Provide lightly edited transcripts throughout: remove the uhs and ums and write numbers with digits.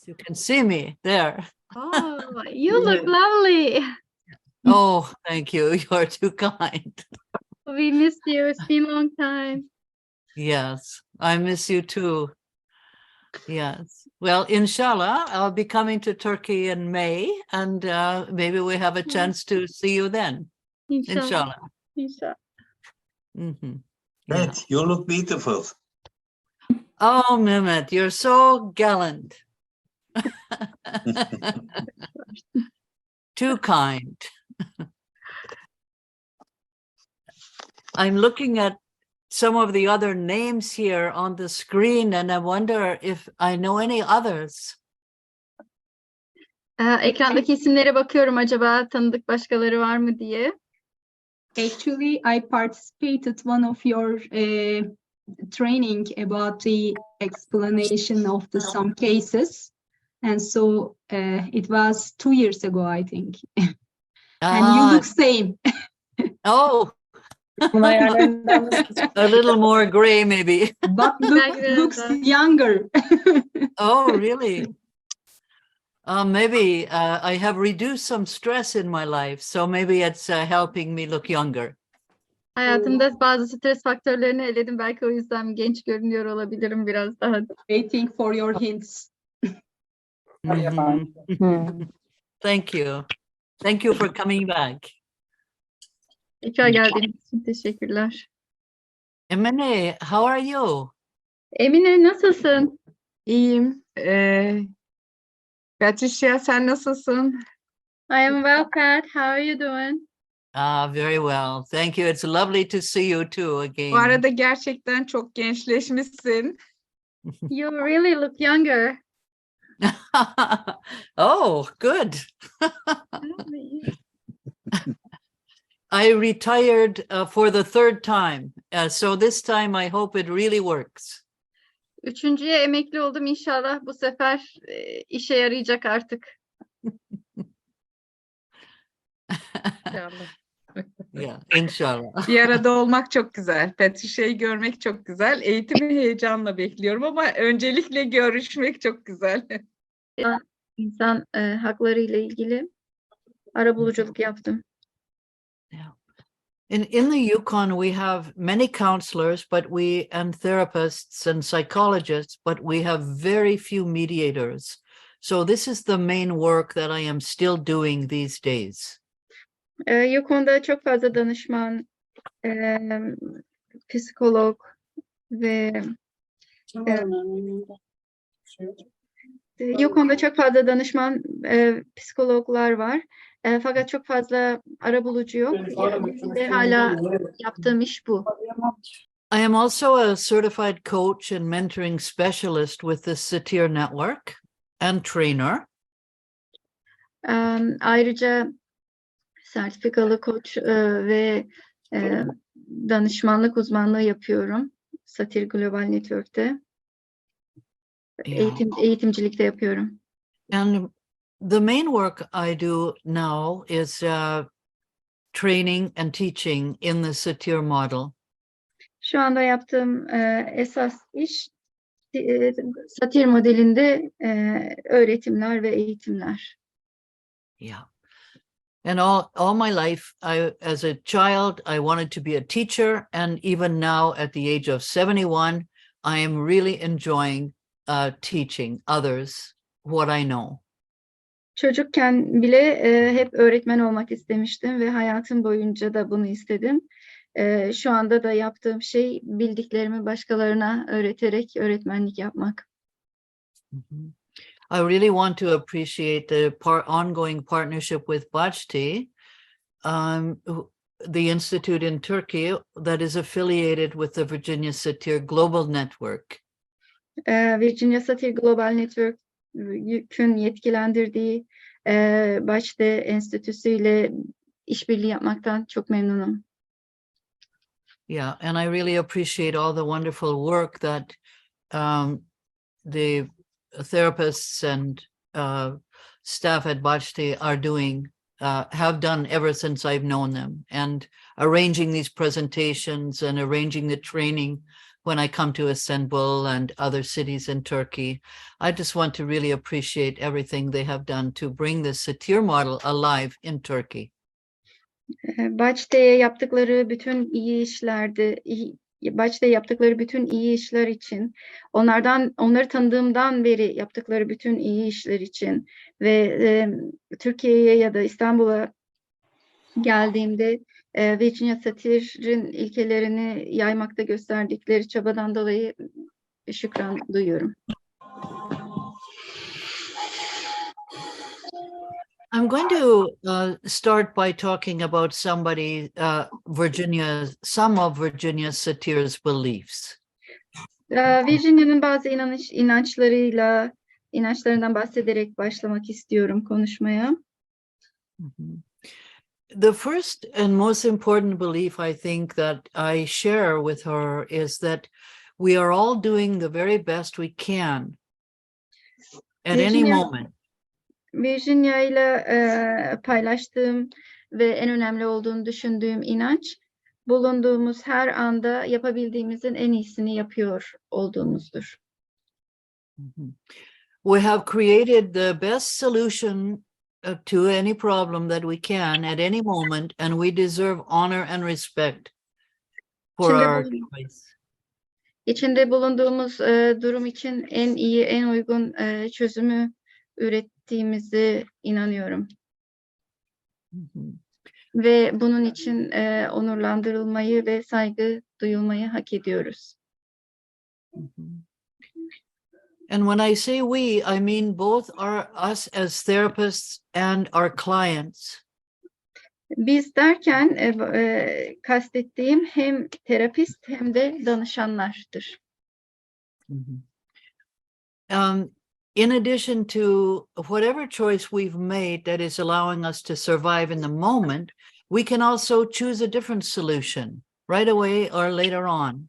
You can see me there. Oh, you look lovely. Oh, thank you. You're too kind. We missed you. It's been a long time. Yes, I miss you too. Yes. Well, inshallah, I'll be coming to Turkey in May, and maybe we have a chance to see you then. İnşallah. Inshallah. İnşallah. Mhm. Evet, you look beautiful. Oh, Mehmet, you're so gallant. Too kind. I'm looking at some of the other names here on the screen, and I wonder if I know any others. Ekrandaki isimlere bakıyorum, acaba tanıdık başkaları var mı diye. Actually, I participated one of your training about the explanation of the some cases, and so it was 2 years ago, I think. And you look same. Oh, a little more gray, maybe. But looks younger. Oh, really? Maybe I have reduced some stress in my life, so maybe it's helping me look younger. Hayatımda bazı stres faktörlerini eledim. Belki o yüzden genç görünüyor olabilirim biraz daha. Waiting for your hints. Thank you. Thank you for coming back. Tekrar geldiğiniz için teşekkürler. Emine, how are you? Emine, nasılsın? İyiyim. Patricia, sen nasılsın? I am well, Pat. How are you doing? Very well. Thank you. It's lovely to see you too again. Bu arada gerçekten çok gençleşmişsin. You really look younger. Oh, good. I retired for the third time. So this time I hope it really works. Üçüncüye emekli oldum, inşallah bu sefer işe yarayacak artık. İnşallah. Yeah, inshallah. Bir arada olmak çok güzel. Patricia'yı görmek çok güzel. Eğitimi heyecanla bekliyorum ama öncelikle görüşmek çok güzel. İnsan hakları ile ilgili arabuluculuk yaptım. Yeah. In the Yukon, we have many counselors, and therapists and psychologists, but we have very few mediators. So this is the main work that I am still doing these days. Yukon'da çok fazla danışman, psikolog ve Yukon'da çok fazla danışman, psikologlar var. Fakat çok fazla arabulucu yok. Ve hala yaptığım iş bu. I am also a certified coach and mentoring specialist with the Satir network and trainer. Ayrıca sertifikalı koç ve danışmanlık uzmanlığı yapıyorum. Satir Global Network'te. Eğitimcilikte yapıyorum. And the main work I do now is training and teaching in the Satir model. Şu anda yaptığım esas iş Satir modelinde öğretimler ve eğitimler. Yeah. And all my life, as a child, I wanted to be a teacher. And even now at the age of 71, I am really enjoying teaching others what I know. Çocukken bile hep öğretmen olmak istemiştim ve hayatım boyunca da bunu istedim. Şu anda da yaptığım şey bildiklerimi başkalarına öğreterek öğretmenlik yapmak. I really want to appreciate the ongoing partnership with Bajti, the institute in Turkey that is affiliated with the Virginia Satir Global Network. Virginia Satir Global Network'ün yetkilendirdiği Bajti Enstitüsü ile işbirliği yapmaktan çok memnunum. Yeah, and I really appreciate all the wonderful work that the therapists and staff at Bajti are doing, have done ever since I've known them, and arranging these presentations and arranging the training when I come to Istanbul and other cities in Turkey. I just want to really appreciate everything they have done to bring the Satir model alive in Turkey. Başta'ya yaptıkları bütün iyi işler için, onları tanıdığımdan beri yaptıkları bütün iyi işler için ve Türkiye'ye ya da İstanbul'a geldiğimde Virginia Satir'in ilkelerini yaymakta gösterdikleri çabadan dolayı şükran duyuyorum. I'm going to start by talking about some of Virginia Satir's beliefs. Virginia'nın bazı inançlarından bahsederek başlamak istiyorum konuşmaya. The first and most important belief I think that I share with her is that we are all doing the very best we can at any moment. Virginia ile paylaştığım ve en önemli olduğunu düşündüğüm inanç, bulunduğumuz her anda yapabildiğimizin en iyisini yapıyor olduğumuzdur. We have created the best solution to any problem that we can at any moment, and we deserve honor and respect for our choice. İçinde bulunduğumuz durum için en iyi, en uygun çözümü ürettiğimize inanıyorum. Ve bunun için onurlandırılmayı ve saygı duyulmayı hak ediyoruz. And when I say we, I mean both us as therapists and our clients. Biz derken kastettiğim hem terapist hem de danışanlardır. In addition to whatever choice we've made that is allowing us to survive in the moment, we can also choose a different solution right away or later on.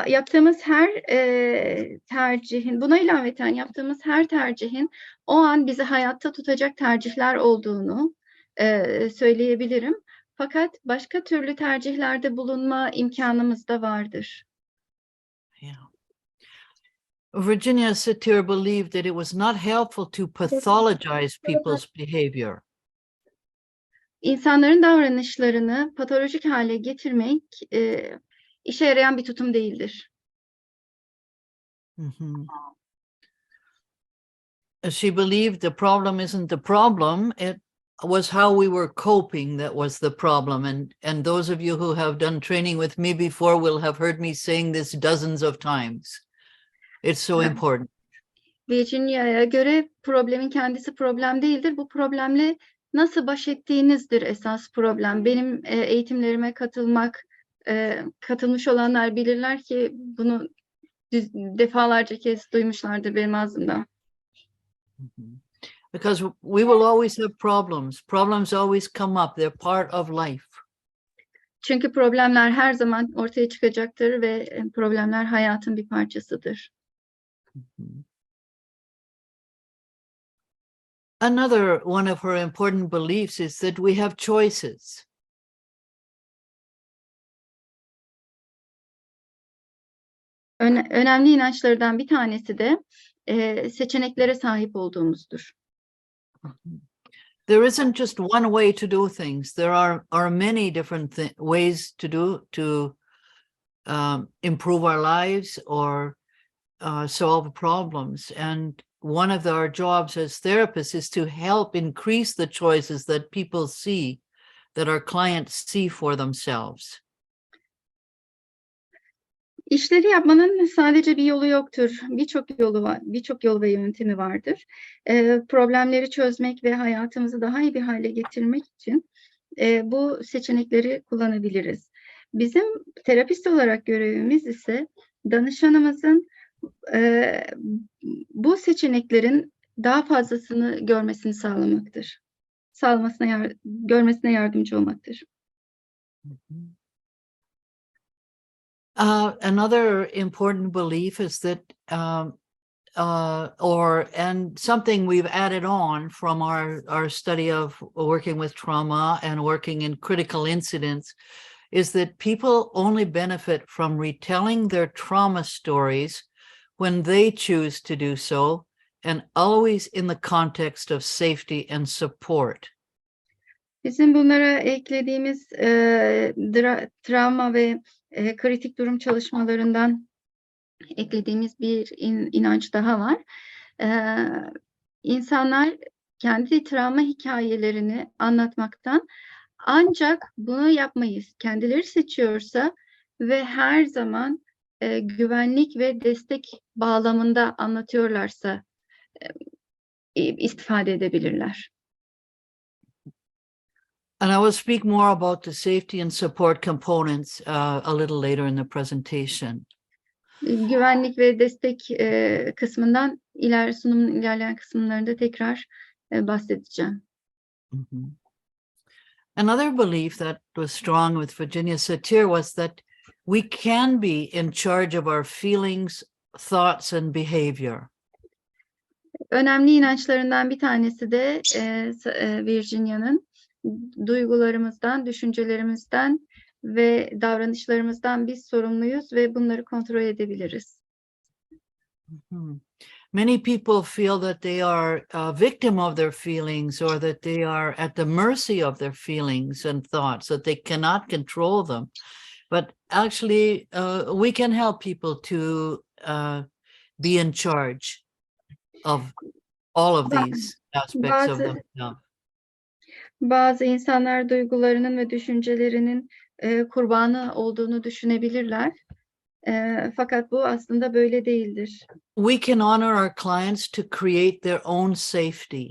Yaptığımız her tercihin, buna ilaveten yaptığımız her tercihin o an bizi hayatta tutacak tercihler olduğunu söyleyebilirim. Fakat başka türlü tercihlerde bulunma imkanımız da vardır. Yeah. Virginia Satir believed that it was not helpful to pathologize people's behavior. İnsanların davranışlarını patolojik hale getirmek işe yarayan bir tutum değildir. She believed the problem isn't the problem, it was how we were coping that was the problem. And those of you who have done training with me before will have heard me saying this dozens of times. It's so important. Virginia'ya göre problemin kendisi problem değildir. Bu problemle nasıl baş ettiğinizdir esas problem. Benim eğitimlerime katılmış olanlar bilirler ki bunu defalarca kez duymuşlardır benim ağzımdan. Because we will always have problems. Problems always come up. They're part of life. Çünkü problemler her zaman ortaya çıkacaktır ve problemler hayatın bir parçasıdır. Another one of her important beliefs is that we have choices. Önemli inançlardan bir tanesi de seçeneklere sahip olduğumuzdur. There isn't just one way to do things. There are many different ways to improve our lives or solve problems. And one of our jobs as therapists is to help increase the choices that people see, that our clients see for themselves. İşleri yapmanın sadece bir yolu yoktur. Birçok yolu var, birçok yol ve yöntemi vardır. Problemleri çözmek ve hayatımızı daha iyi bir hale getirmek için bu seçenekleri kullanabiliriz. Bizim terapist olarak görevimiz ise danışanımızın bu seçeneklerin daha fazlasını görmesini sağlamaktır. Görmesine yardımcı olmaktır. Another important belief is that, and something we've added on from our study of working with trauma and working in critical incidents, is that people only benefit from retelling their trauma stories when they choose to do so, and always in the context of safety and support. Bizim bunlara eklediğimiz travma ve kritik durum çalışmalarından eklediğimiz bir inanç daha var. İnsanlar kendi travma hikayelerini anlatmaktan, ancak bunu yapmayı kendileri seçiyorsa ve her zaman güvenlik ve destek bağlamında anlatıyorlarsa istifade edebilirler. And I will speak more about the safety and support components a little later in the presentation. Güvenlik ve destek kısmından sunumun ilerleyen kısımlarında tekrar bahsedeceğim. Another belief that was strong with Virginia Satir was that we can be in charge of our feelings, thoughts, and behavior. Önemli inançlarından bir tanesi de Virginia'nın duygularımızdan, düşüncelerimizden ve davranışlarımızdan biz sorumluyuz ve bunları kontrol edebiliriz. Many people feel that they are a victim of their feelings, or that they are at the mercy of their feelings and thoughts, that they cannot control them. But actually, we can help people to be in charge of all of these aspects of themselves. Bazı insanlar duygularının ve düşüncelerinin kurbanı olduğunu düşünebilirler. Fakat bu aslında böyle değildir. We can honor our clients to create their own safety.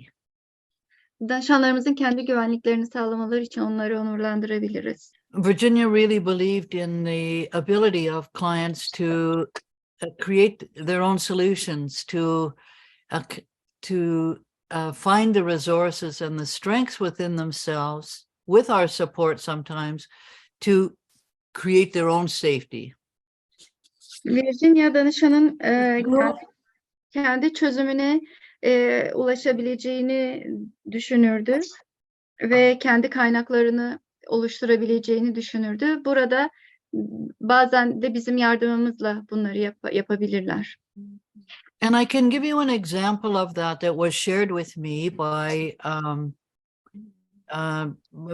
Danışanlarımızın kendi güvenliklerini sağlamaları için onları onurlandırabiliriz. Virginia really believed in the ability of clients to create their own solutions, to find the resources and the strengths within themselves, with our support sometimes, to create their own safety. Virginia danışanın kendi çözümüne ulaşabileceğini düşünürdü ve kendi kaynaklarını oluşturabileceğini düşünürdü. Burada bazen de bizim yardımımızla bunları yapabilirler. And I can give you an example of that was shared with me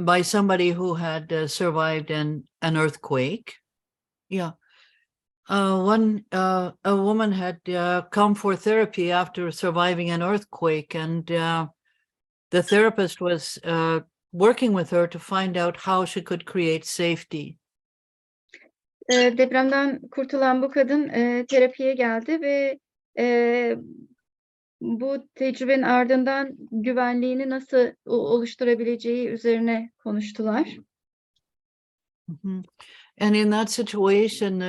by somebody who had survived an earthquake. Yeah. A woman had come for therapy after surviving an earthquake, and the therapist was working with her to find out how she could create safety. Depremden kurtulan bu kadın terapiye geldi ve bu tecrübenin ardından güvenliğini nasıl oluşturabileceği üzerine konuştular. And in that situation,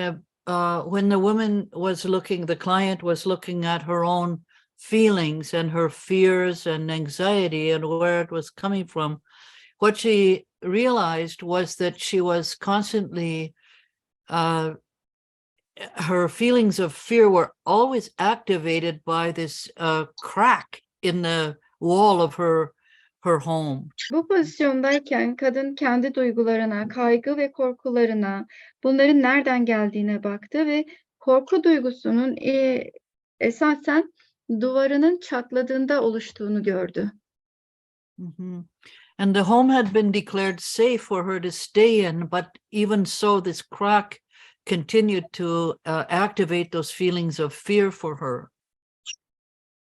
when the woman was the client was looking at her own feelings and her fears and anxiety and where it was coming from, what she realized was that she was constantly her feelings of fear were always activated by this crack in the wall of her home. Bu pozisyondayken kadın kendi duygularına, kaygı ve korkularına, bunların nereden geldiğine baktı ve korku duygusunun esasen duvarının çatladığında oluştuğunu gördü. And the home had been declared safe for her to stay in, but even so, this crack continued to activate those feelings of fear for her.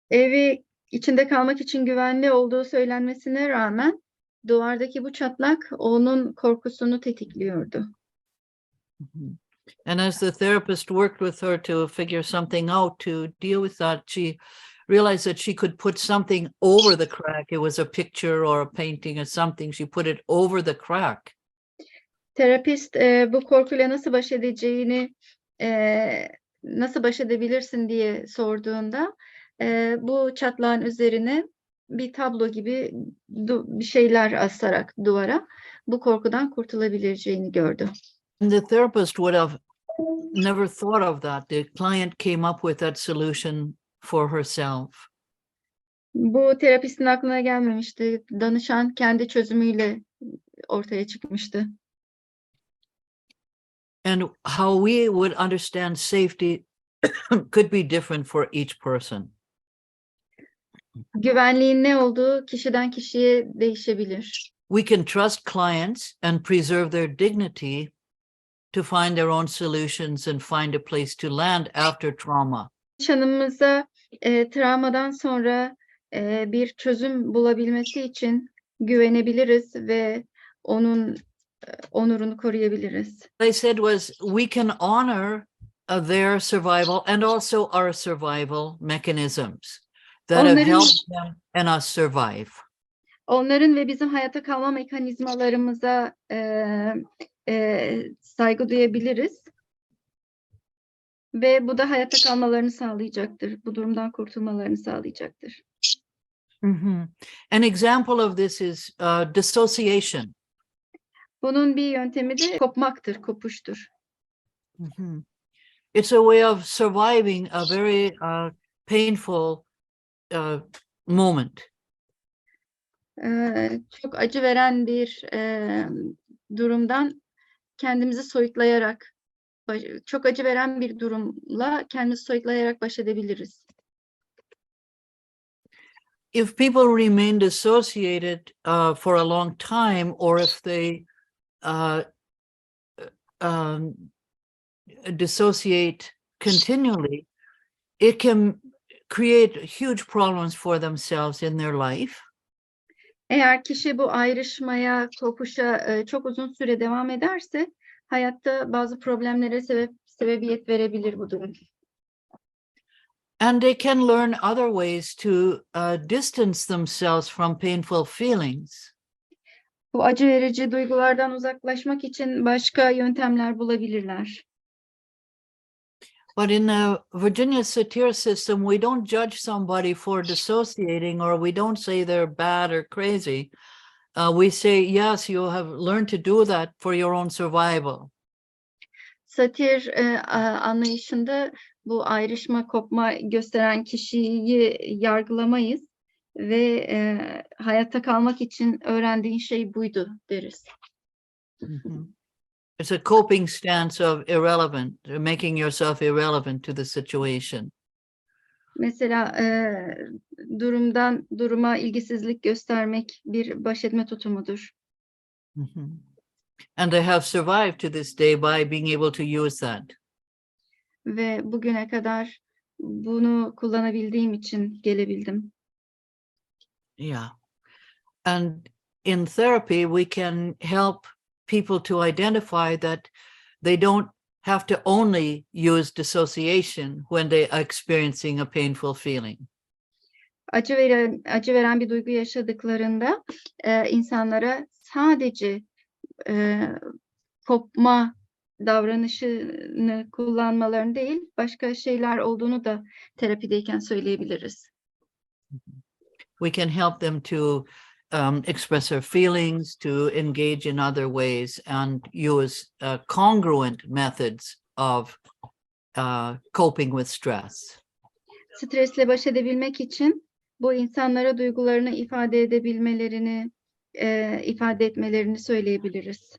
Evi içinde kalmak için güvenli olduğu söylenmesine rağmen duvardaki bu çatlak onun korkusunu tetikliyordu. And as the therapist worked with her to figure something out to deal with that, she realized that she could put something over the crack. It was a picture or a painting or something. She put it over the crack. Terapist bu korkuyla nasıl baş edeceğini, nasıl baş edebilirsin diye sorduğunda bu çatlağın üzerine bir tablo gibi bir şeyler asarak duvara bu korkudan kurtulabileceğini gördü. And the therapist would have never thought of that. The client came up with that solution for herself. Bu terapistin aklına gelmemişti. Danışan kendi çözümüyle ortaya çıkmıştı. And how we would understand safety could be different for each person. Güvenliğin ne olduğu kişiden kişiye değişebilir. We can trust clients and preserve their dignity to find their own solutions and find a place to land after trauma. Danışanımıza travmadan sonra bir çözüm bulabilmesi için güvenebiliriz ve onun onurunu koruyabiliriz. What I said was we can honor their survival and also our survival mechanisms that have Onların- helped them and us survive. Onların ve bizim hayatta kalma mekanizmalarımıza saygı duyabiliriz. Ve bu da hayatta kalmalarını sağlayacaktır. Bu durumdan kurtulmalarını sağlayacaktır. An example of this is dissociation. Bunun bir yöntemi de kopmaktır, kopuştur. It's a way of surviving a very painful moment. Çok acı veren bir durumdan kendimizi soyutlayarak, çok acı veren bir durumla kendimizi soyutlayarak baş edebiliriz. If people remain dissociated for a long time, or if they dissociate continually, it can create huge problems for themselves in their life. Eğer kişi bu ayrışmaya, kopuşa çok uzun süre devam ederse hayatta bazı problemlere sebebiyet verebilir bu durum. And they can learn other ways to distance themselves from painful feelings. Bu acı verici duygulardan uzaklaşmak için başka yöntemler bulabilirler. But in the Virginia Satir system, we don't judge somebody for dissociating, or we don't say they're bad or crazy. We say, yes, you have learned to do that for your own survival. Satir anlayışında bu ayrışma, kopma gösteren kişiyi yargılamayız ve hayatta kalmak için öğrendiğin şey buydu deriz. It's a coping stance of irrelevant, making yourself irrelevant to the situation. Mesela duruma ilgisizlik göstermek bir baş etme tutumudur. And they have survived to this day by being able to use that. Ve bugüne kadar bunu kullanabildiğim için gelebildim. Yeah. And in therapy, we can help people to identify that they don't have to only use dissociation when they are experiencing a painful feeling. Acı veren bir duygu yaşadıklarında insanlara sadece kopma davranışını kullanmalarını değil, başka şeyler olduğunu da terapideyken söyleyebiliriz. We can help them to express their feelings, to engage in other ways, and use congruent methods of coping with stress. Stresle baş edebilmek için bu insanlara duygularını ifade edebilmelerini, ifade etmelerini söyleyebiliriz.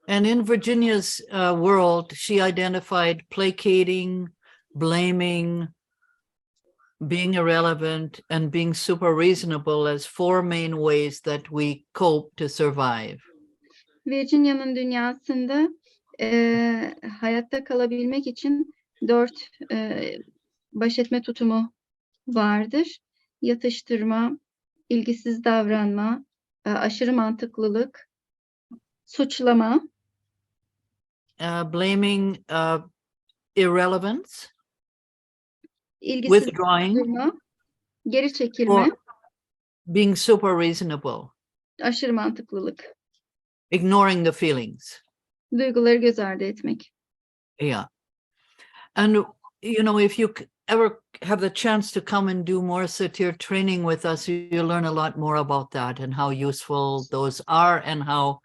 And in Virginia's world, she identified placating, blaming, being irrelevant, and being super reasonable as four main ways that we cope to survive. Virginia'nın dünyasında hayatta kalabilmek için 4 baş etme tutumu vardır. Yatıştırma, ilgisiz davranma, aşırı mantıklılık, suçlama, Blaming irrelevance, ilgisiz withdrawing, davranma, geri çekilme, or being super reasonable, aşırı mantıklılık, ignoring the feelings. duyguları göz ardı etmek. Yeah. And, you know, if you ever have the chance to come and do more Satir training with us, you'll learn a lot more about that and how useful those are and how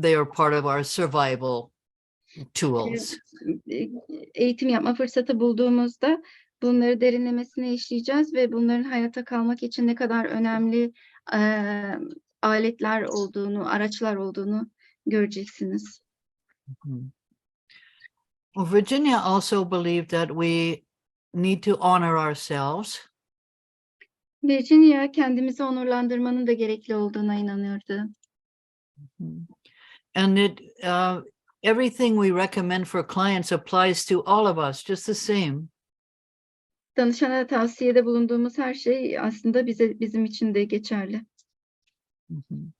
they are part of our survival tools. Eğitim yapma fırsatı bulduğumuzda bunları derinlemesine işleyeceğiz ve bunların hayatta kalmak için ne kadar önemli aletler olduğunu, araçlar olduğunu göreceksiniz. Mhm. Well, Virginia also believed that we need to honor ourselves. Virginia kendimizi onurlandırmanın da gerekli olduğuna inanıyordu. Mhm. And everything we recommend for clients applies to all of us, just the same. Danışana tavsiyede bulunduğumuz her şey aslında bizim için de geçerli. Mhm.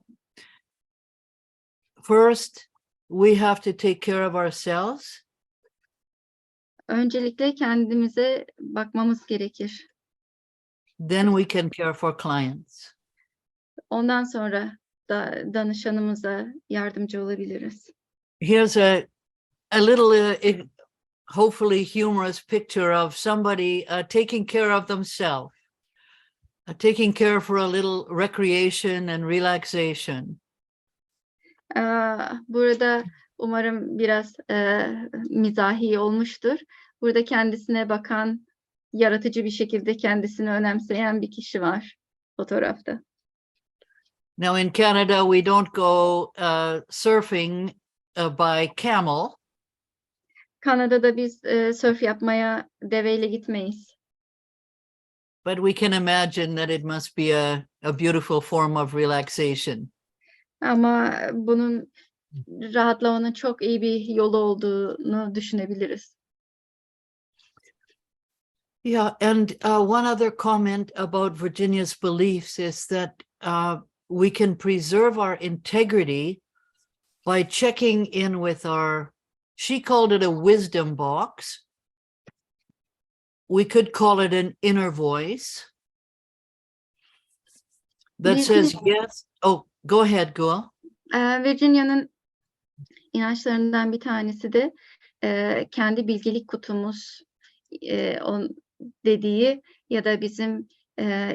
First, we have to take care of ourselves. Öncelikle kendimize bakmamız gerekir. Then we can care for clients. Ondan sonra da danışanımıza yardımcı olabiliriz. Here's a little, hopefully humorous picture of somebody taking care of themselves, taking care for a little recreation and relaxation. Burada umarım biraz mizahi olmuştur. Burada kendisine bakan, yaratıcı bir şekilde kendisini önemseyen bir kişi var fotoğrafta. Now in Canada, we don't go surfing by camel, Kanada'da biz sörf yapmaya deveyle gitmeyiz. but we can imagine that it must be a beautiful form of relaxation. Ama bunun rahatlamanın çok iyi bir yolu olduğunu düşünebiliriz. Yeah, and one other comment about Virginia's beliefs is that we can preserve our integrity by checking in with she called it a wisdom box. We could call it an inner voice that says yes. Oh, go ahead, Gul. Virginia'nın inançlarından bir tanesi de kendi bilgelik kutumuz dediği ya da bizim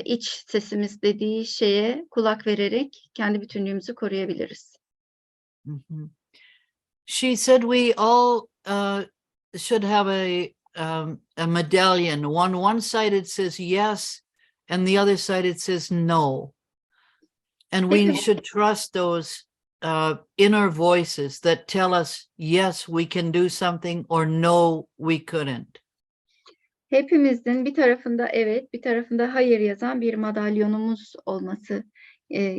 iç sesimiz dediği şeye kulak vererek kendi bütünlüğümüzü koruyabiliriz. Mhm. She said we all should have a medallion. One side it says yes, and the other side it says no. And we Peki. should trust those inner voices that tell us, yes, we can do something, or no, we couldn't. Hepimizin bir tarafında evet, bir tarafında hayır yazan bir madalyonumuz olması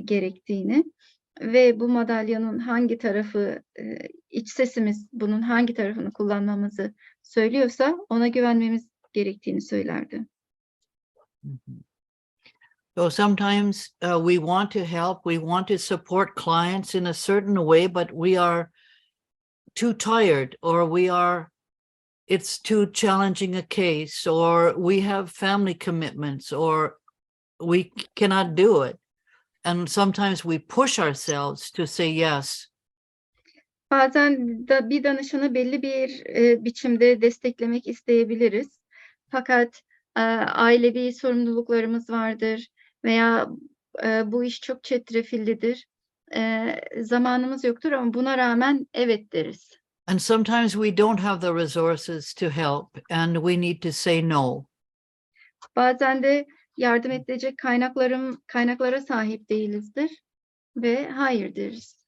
gerektiğini ve bu madalyonun hangi tarafı, iç sesimiz bunun hangi tarafını kullanmamızı söylüyorsa ona güvenmemiz gerektiğini söylerdi. Mhm. So sometimes we want to help, we want to support clients in a certain way, but we are too tired, or it's too challenging a case, or we have family commitments, or we cannot do it. And sometimes we push ourselves to say yes. Bazen bir danışanı belli bir biçimde desteklemek isteyebiliriz. Fakat ailevi sorumluluklarımız vardır veya bu iş çok çetrefillidir. Zamanımız yoktur ama buna rağmen evet deriz. And sometimes we don't have the resources to help, and we need to say no. Bazen de yardım edilecek kaynaklara sahip değilizdir ve hayır deriz.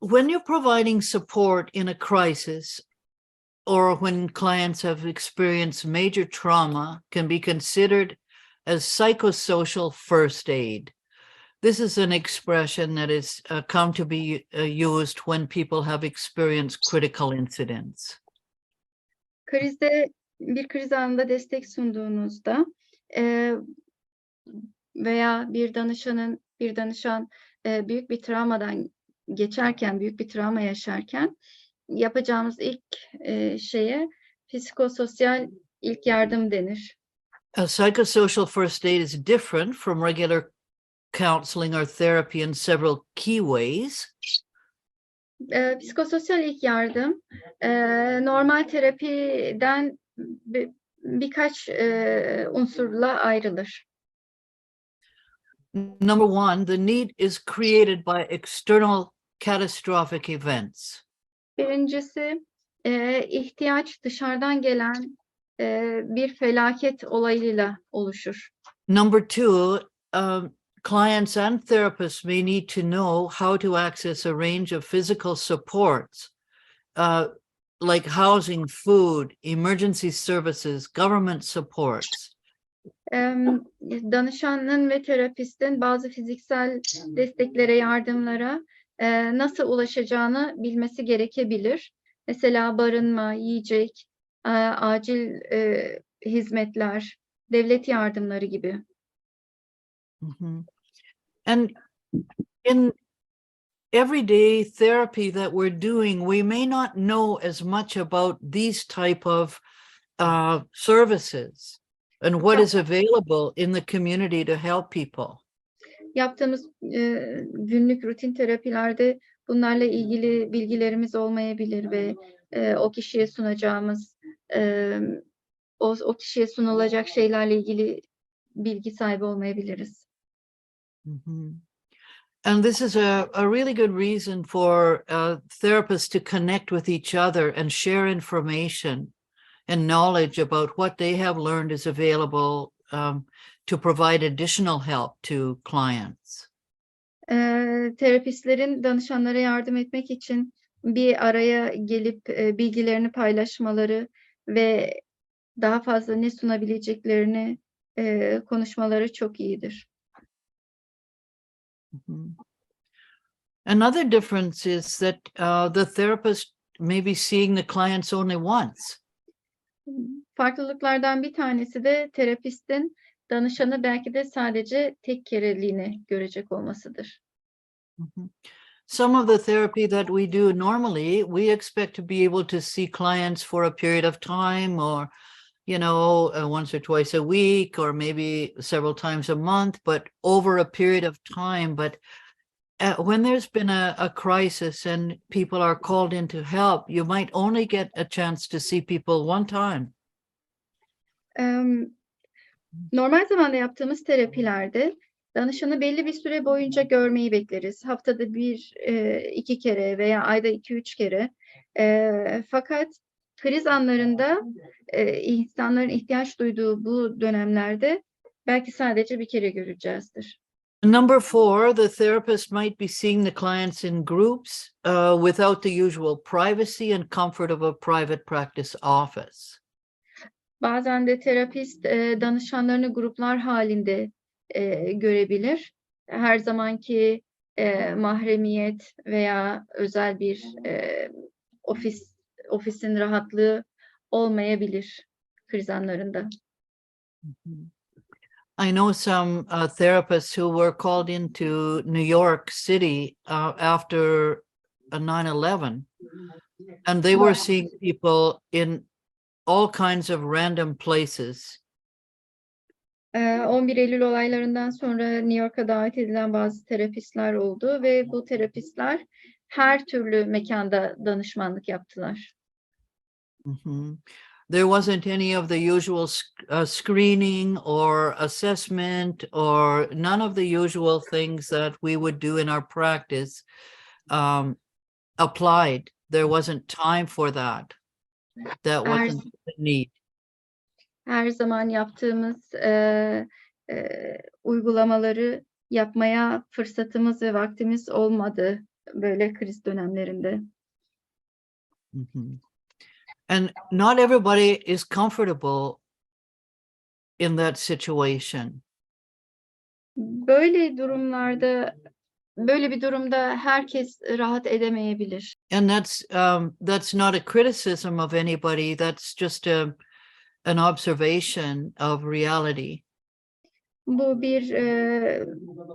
When you're providing support in a crisis, or when clients have experienced major trauma, can be considered as psychosocial first aid. This is an expression that is come to be used when people have experienced critical incidents. Bir kriz anında destek sunduğunuzda veya bir danışan büyük bir travmadan geçerken, büyük bir travma yaşarken yapacağımız ilk şeye psikososyal ilk yardım denir. A psychosocial first aid is different from regular counseling or therapy in several key ways. Psikososyal ilk yardım normal terapiden birkaç unsurla ayrılır. Number one, the need is created by external catastrophic events. Birincisi, ihtiyaç dışarıdan gelen bir felaket olayıyla oluşur. Number two, clients and therapists may need to know how to access a range of physical supports, like housing, food, emergency services, government supports. Danışanın ve terapistin bazı fiziksel desteklere, yardımlara nasıl ulaşacağını bilmesi gerekebilir. Mesela barınma, yiyecek, acil hizmetler, devlet yardımları gibi. And in everyday therapy that we're doing, we may not know as much about these type of services and what is available in the community to help people. Yaptığımız günlük rutin terapilerde bunlarla ilgili bilgilerimiz olmayabilir ve o kişiye sunacağımız, o kişiye sunulacak şeylerle ilgili bilgi sahibi olmayabiliriz. And this is a really good reason for therapists to connect with each other and share information and knowledge about what they have learned is available to provide additional help to clients. Terapistlerin danışanlara yardım etmek için bir araya gelip bilgilerini paylaşmaları ve daha fazla ne sunabileceklerini konuşmaları çok iyidir. Another difference is that the therapist may be seeing the clients only once. Farklılıklardan bir tanesi de terapistin danışanı belki de sadece tek kereliğine görecek olmasıdır. Some of the therapy that we do normally, we expect to be able to see clients for a period of time, or, you know, once or twice a week, or maybe several times a month, but over a period of time. But when there's been a crisis and people are called in to help, you might only get a chance to see people one time. Normal zamanda yaptığımız terapilerde danışanı belli bir süre boyunca görmeyi bekleriz. Haftada bir, iki kere veya ayda 2-3 kere. Fakat kriz anlarında insanların ihtiyaç duyduğu bu dönemlerde belki sadece bir kere göreceğizdir. Number 4, the therapist might be seeing the clients in groups without the usual privacy and comfort of a private practice office. Bazen de terapist danışanlarını gruplar halinde görebilir. Her zamanki mahremiyet veya özel bir ofisin rahatlığı olmayabilir kriz anlarında. I know some therapists who were called into New York City after 9/11, and they were seeing people in all kinds of random places. 11 Eylül olaylarından sonra New York'a davet edilen bazı terapistler oldu ve bu terapistler her türlü mekanda danışmanlık yaptılar. There wasn't any of the usual screening or assessment or none of the usual things that we would do in our practice applied. There wasn't time for that. That wasn't the need. Her zaman yaptığımız uygulamaları yapmaya fırsatımız ve vaktimiz olmadı böyle kriz dönemlerinde. And not everybody is comfortable in that situation. Böyle bir durumda herkes rahat edemeyebilir. And that's not a criticism of anybody. That's just an observation of reality. Bu bir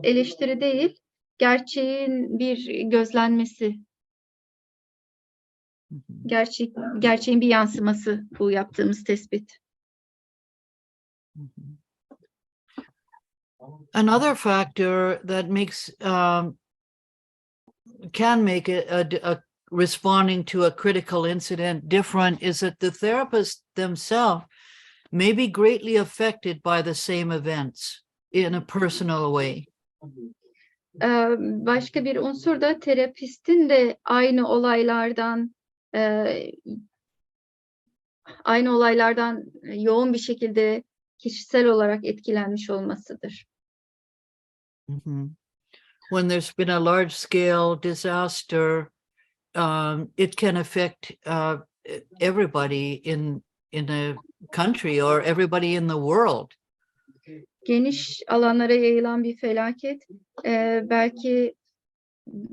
eleştiri değil, gerçeğin bir gözlenmesi. Gerçeğin bir yansıması bu yaptığımız tespit. Another factor that can make a responding to a critical incident different is that the therapists themselves may be greatly affected by the same events in a personal way. Başka bir unsur da terapistin de aynı olaylardan yoğun bir şekilde kişisel olarak etkilenmiş olmasıdır. Mhm. When there's been a large scale disaster, it can affect everybody in a country or everybody in the world. Geniş alanlara yayılan bir felaket belki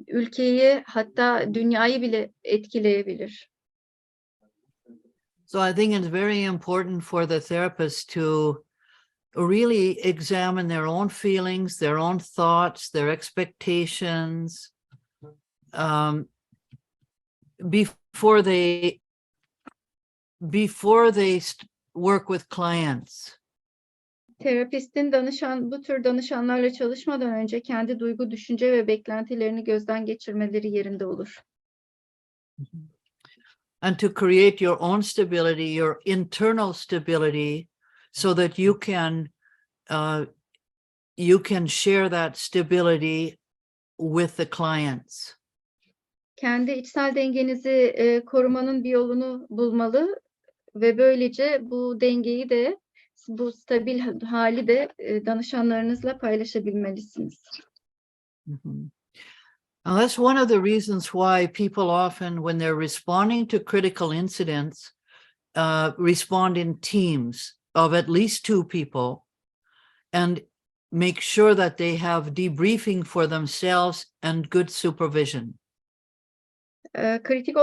ülkeyi hatta dünyayı bile etkileyebilir. So I think it's very important for the therapist to really examine their own feelings, their own thoughts, their expectations, before they work with clients. Terapistin bu tür danışanlarla çalışmadan önce kendi duygu, düşünce ve beklentilerini gözden geçirmeleri yerinde olur. And to create your own stability, your internal stability, so that you can share that stability with the clients. Kendi içsel dengenizi korumanın bir yolunu bulmalı ve böylece bu dengeyi de, bu stabil hali de danışanlarınızla paylaşabilmelisiniz. Mm-hmm. And that's one of the reasons why people often, when they're responding to critical incidents, respond in teams of at least 2 people and make sure that they have debriefing for themselves and good supervision. Kritik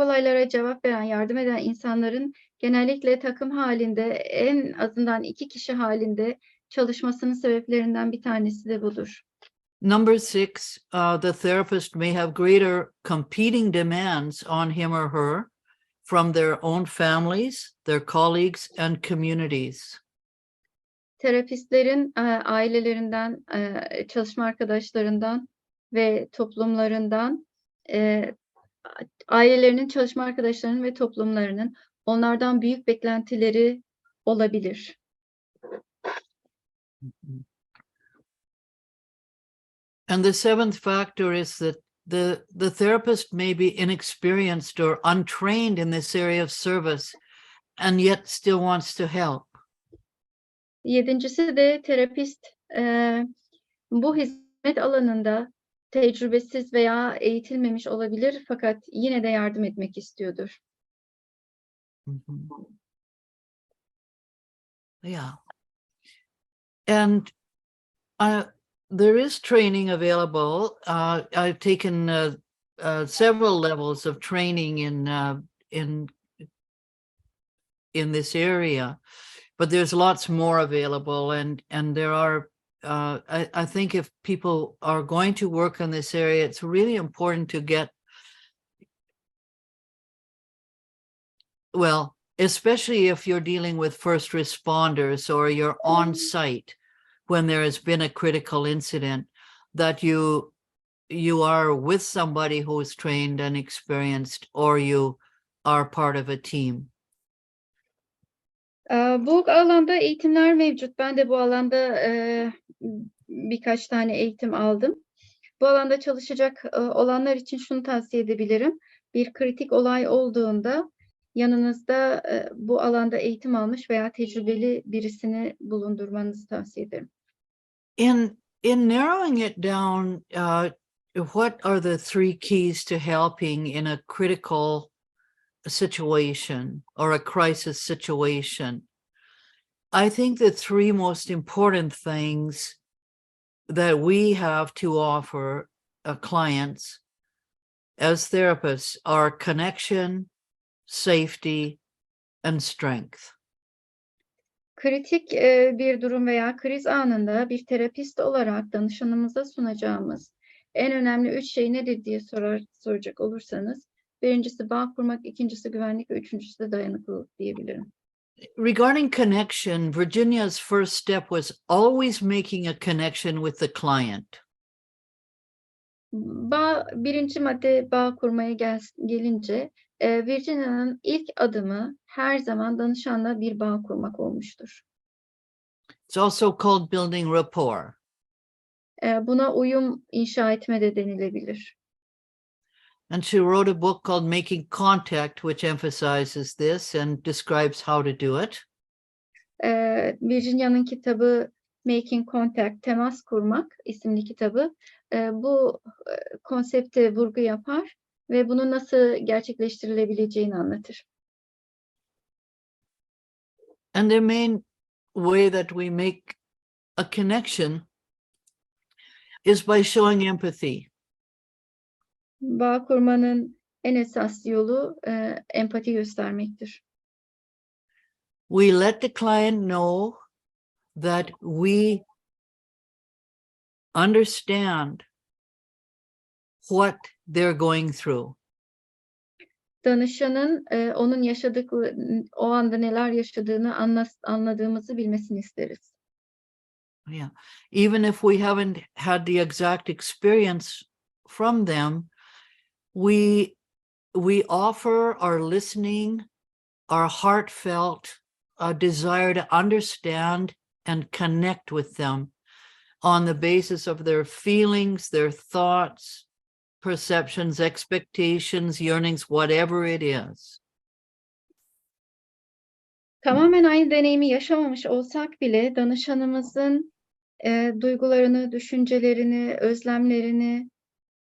olaylara cevap veren, yardım eden insanların genellikle takım halinde, en azından 2 kişi halinde çalışmasının sebeplerinden bir tanesi de budur. Number 6, the therapist may have greater competing demands on him or her from their own families, their colleagues, and communities. Terapistlerin ailelerinden, çalışma arkadaşlarından ve toplumlarından, ailelerinin, çalışma arkadaşlarının ve toplumlarının onlardan büyük beklentileri olabilir. And the 7th factor is that the therapist may be inexperienced or untrained in this area of service and yet still wants to help. 7.'si de terapist bu hizmet alanında tecrübesiz veya eğitilmemiş olabilir fakat yine de yardım etmek istiyordur. Mm-hmm. Yeah. And there is training available. I've taken several levels of training in this area, but there's lots more available, and there are. I think if people are going to work in this area, it's really important to get, well, especially if you're dealing with first responders or you're on site when there has been a critical incident, that you are with somebody who is trained and experienced, or you are part of a team. Bu alanda eğitimler mevcut. Ben de bu alanda birkaç tane eğitim aldım. Bu alanda çalışacak olanlar için şunu tavsiye edebilirim. Bir kritik olay olduğunda yanınızda bu alanda eğitim almış veya tecrübeli birisini bulundurmanızı tavsiye ederim. In narrowing it down, what are the 3 keys to helping in a critical situation or a crisis situation? I think the 3 most important things that we have to offer clients as therapists are connection, safety, and strength. Kritik bir durum veya kriz anında bir terapist olarak danışanımıza sunacağımız en önemli 3 şey nedir diye soracak olursanız, 1.'si bağ kurmak, 2.'si güvenlik ve 3.'si de dayanıklılık diyebilirim. Regarding connection, Virginia's first step was always making a connection with the client. 1. madde bağ kurmaya gelince, Virginia'nın ilk adımı her zaman danışanla bir bağ kurmak olmuştur. It's also called building rapport. Buna uyum inşa etme de denilebilir. And she wrote a book called Making Contact, which emphasizes this and describes how to do it. Virginia'nın kitabı Making Contact, Temas Kurmak isimli kitabı bu konsepte vurgu yapar ve bunun nasıl gerçekleştirilebileceğini anlatır. And the main way that we make a connection is by showing empathy. Bağ kurmanın en esas yolu empati göstermektir. We let the client know that we understand what they're going through. Danışanın onun yaşadıkları, o anda neler yaşadığını anladığımızı bilmesini isteriz. Yeah. Even if we haven't had the exact experience from them, we offer our listening, our heartfelt desire to understand and connect with them on the basis of their feelings, their thoughts, perceptions, expectations, yearnings, whatever it is. Tamamen aynı deneyimi yaşamamış olsak bile danışanımızın duygularını, düşüncelerini, özlemlerini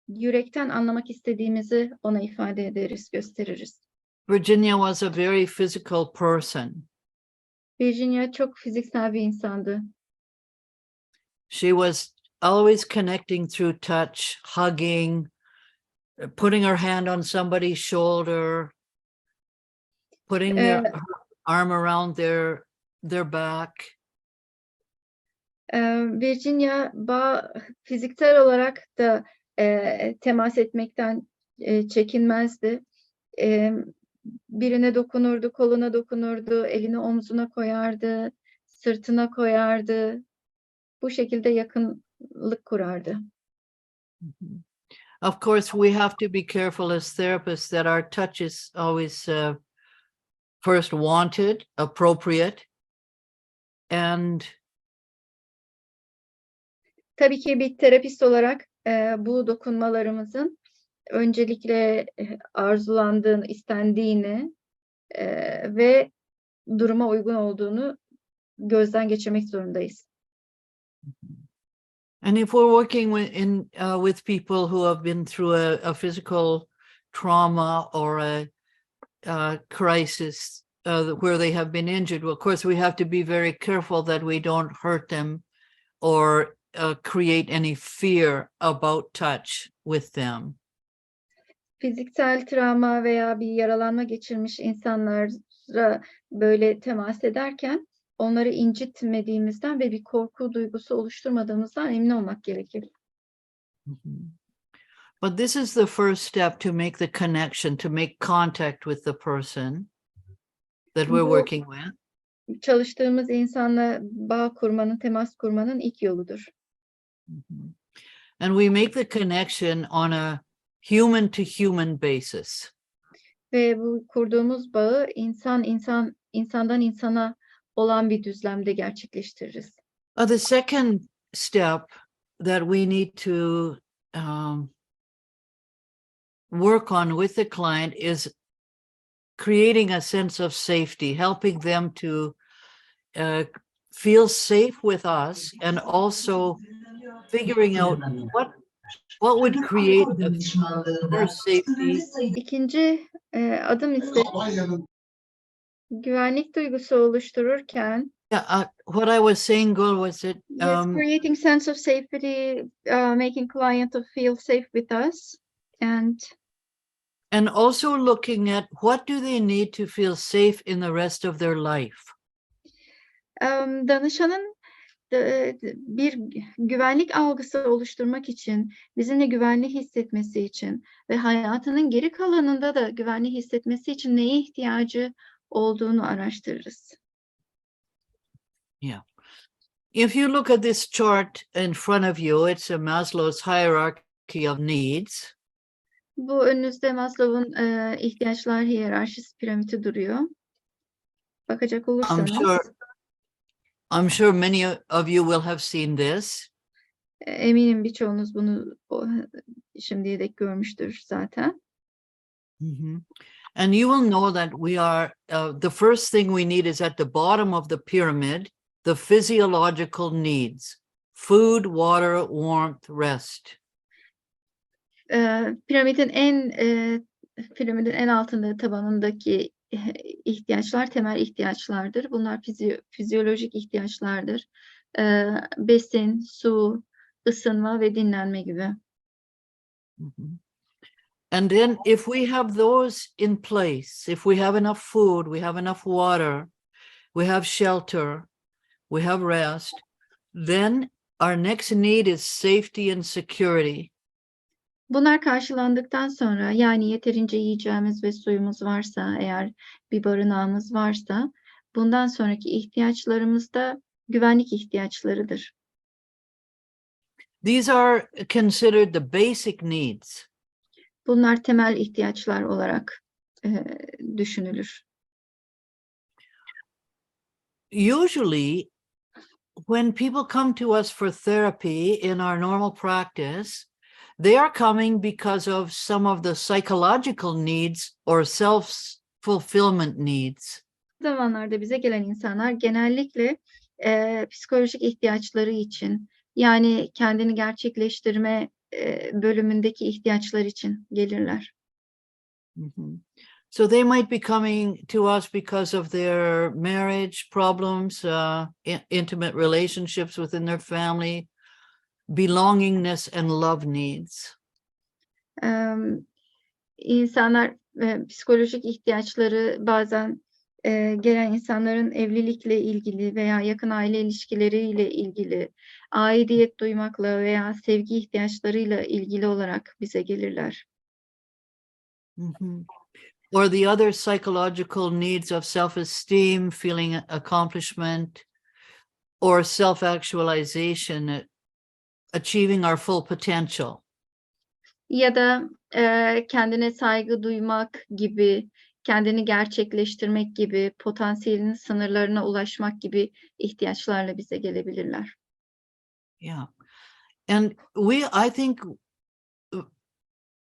yürekten anlamak istediğimizi ona ifade ederiz, gösteririz. Virginia was a very physical person. Virginia çok fiziksel bir insandı. She was always connecting through touch, hugging, putting her hand on somebody's shoulder, putting her arm around their back. Virginia fiziksel olarak da temas etmekten çekinmezdi. Birine dokunurdu, koluna dokunurdu, elini omzuna koyardı, sırtına koyardı. Bu şekilde yakınlık kurardı. Of course, we have to be careful as therapists that our touch is always first wanted, appropriate, and tabii ki bir terapist olarak bu dokunmalarımızın öncelikle arzulandığını, istendiğini ve duruma uygun olduğunu gözden geçirmek zorundayız. And if we're working with people who have been through a physical trauma or a crisis where they have been injured, well, of course, we have to be very careful that we don't hurt them or create any fear about touch with them. Fiziksel travma veya bir yaralanma geçirmiş insanlara böyle temas ederken onları incitmediğimizden ve bir korku duygusu oluşturmadığımızdan emin olmak gerekir. But this is the first step to make the connection, to make contact with the person that we're working with. Çalıştığımız insanla bağ kurmanın, temas kurmanın ilk yoludur. And we make the connection on a human to human basis. Ve bu kurduğumuz bağı insandan insana olan bir düzlemde gerçekleştiririz. The second step that we need to work on with the client is creating a sense of safety, helping them to feel safe with us, and also figuring out what would create more safety. İkinci adım ise güvenlik duygusu oluştururken What I was saying, Gul, was that creating sense of safety, making client to feel safe with us, and also looking at what do they need to feel safe in the rest of their life. Danışanın bir güvenlik algısı oluşturmak için, bizimle güvenli hissetmesi için ve hayatının geri kalanında da güvenli hissetmesi için neye ihtiyacı olduğunu araştırırız. Yeah. If you look at this chart in front of you, it's a Maslow's hierarchy of needs. Bu önünüzde Maslow'un ihtiyaçlar hiyerarşisi piramidi duruyor. Bakacak olursanız. I'm sure many of you will have seen this. Eminim birçoğunuz bunu şimdiye dek görmüştür zaten. And you will know that we are, the first thing we need is at the bottom of the pyramid the physiological needs: food, water, warmth, rest. Piramidin en altında, tabanındaki ihtiyaçlar temel ihtiyaçlardır. Bunlar fizyolojik ihtiyaçlardır. Besin, su, ısınma ve dinlenme gibi. Mhm. And then if we have those in place, if we have enough food, we have enough water, we have shelter, we have rest, then our next need is safety and security. Bunlar karşılandıktan sonra, yani yeterince yiyeceğimiz ve suyumuz varsa, eğer bir barınağımız varsa, bundan sonraki ihtiyaçlarımız da güvenlik ihtiyaçlarıdır. These are considered the basic needs. Bunlar temel ihtiyaçlar olarak düşünülür. Usually, when people come to us for therapy in our normal practice, they are coming because of some of the psychological needs or self-fulfillment needs. Bu zamanlarda bize gelen insanlar genellikle psikolojik ihtiyaçları için, yani kendini gerçekleştirme bölümündeki ihtiyaçlar için gelirler. Mhm. So they might be coming to us because of their marriage problems, intimate relationships within their family, belongingness and love needs. İnsanlar psikolojik ihtiyaçları bazen gelen insanların evlilikle ilgili veya yakın aile ilişkileriyle ilgili, aidiyet duymakla veya sevgi ihtiyaçlarıyla ilgili olarak bize gelirler. Mhm. Or the other psychological needs of self-esteem, feeling accomplishment, or self-actualization, achieving our full potential. Ya da kendine saygı duymak gibi, kendini gerçekleştirmek gibi, potansiyelinin sınırlarına ulaşmak gibi ihtiyaçlarla bize gelebilirler. Yeah. And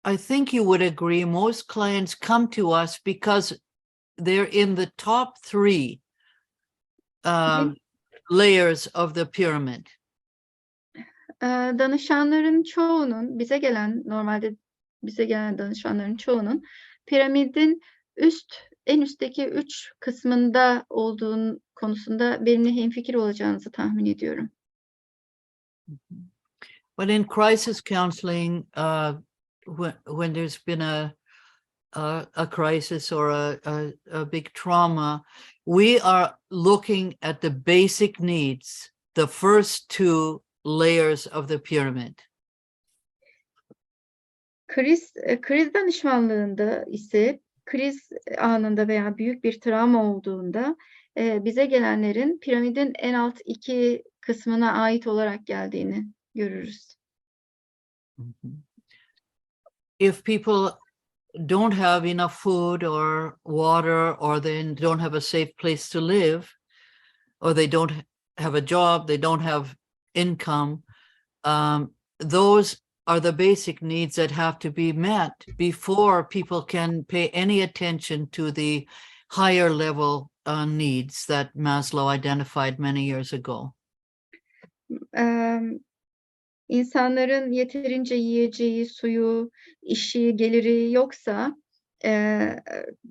I think you would agree, most clients come to us because they're in the top 3 layers of the pyramid. Danışanların çoğunun, normalde bize gelen danışanların çoğunun piramidin en üstteki 3 kısmında olduğun konusunda benimle hemfikir olacağınızı tahmin ediyorum. But in crisis counseling, when there's been a crisis or a big trauma, we are looking at the basic needs, the first 2 layers of the pyramid. Kriz danışmanlığında ise kriz anında veya büyük bir travma olduğunda bize gelenlerin piramidin en alt 2 kısmına ait olarak geldiğini görürüz. If people don't have enough food or water, or they don't have a safe place to live, or they don't have a job, they don't have income, those are the basic needs that have to be met before people can pay any attention to the higher level needs that Maslow identified many years ago. İnsanların yeterince yiyeceği, suyu, işi, geliri yoksa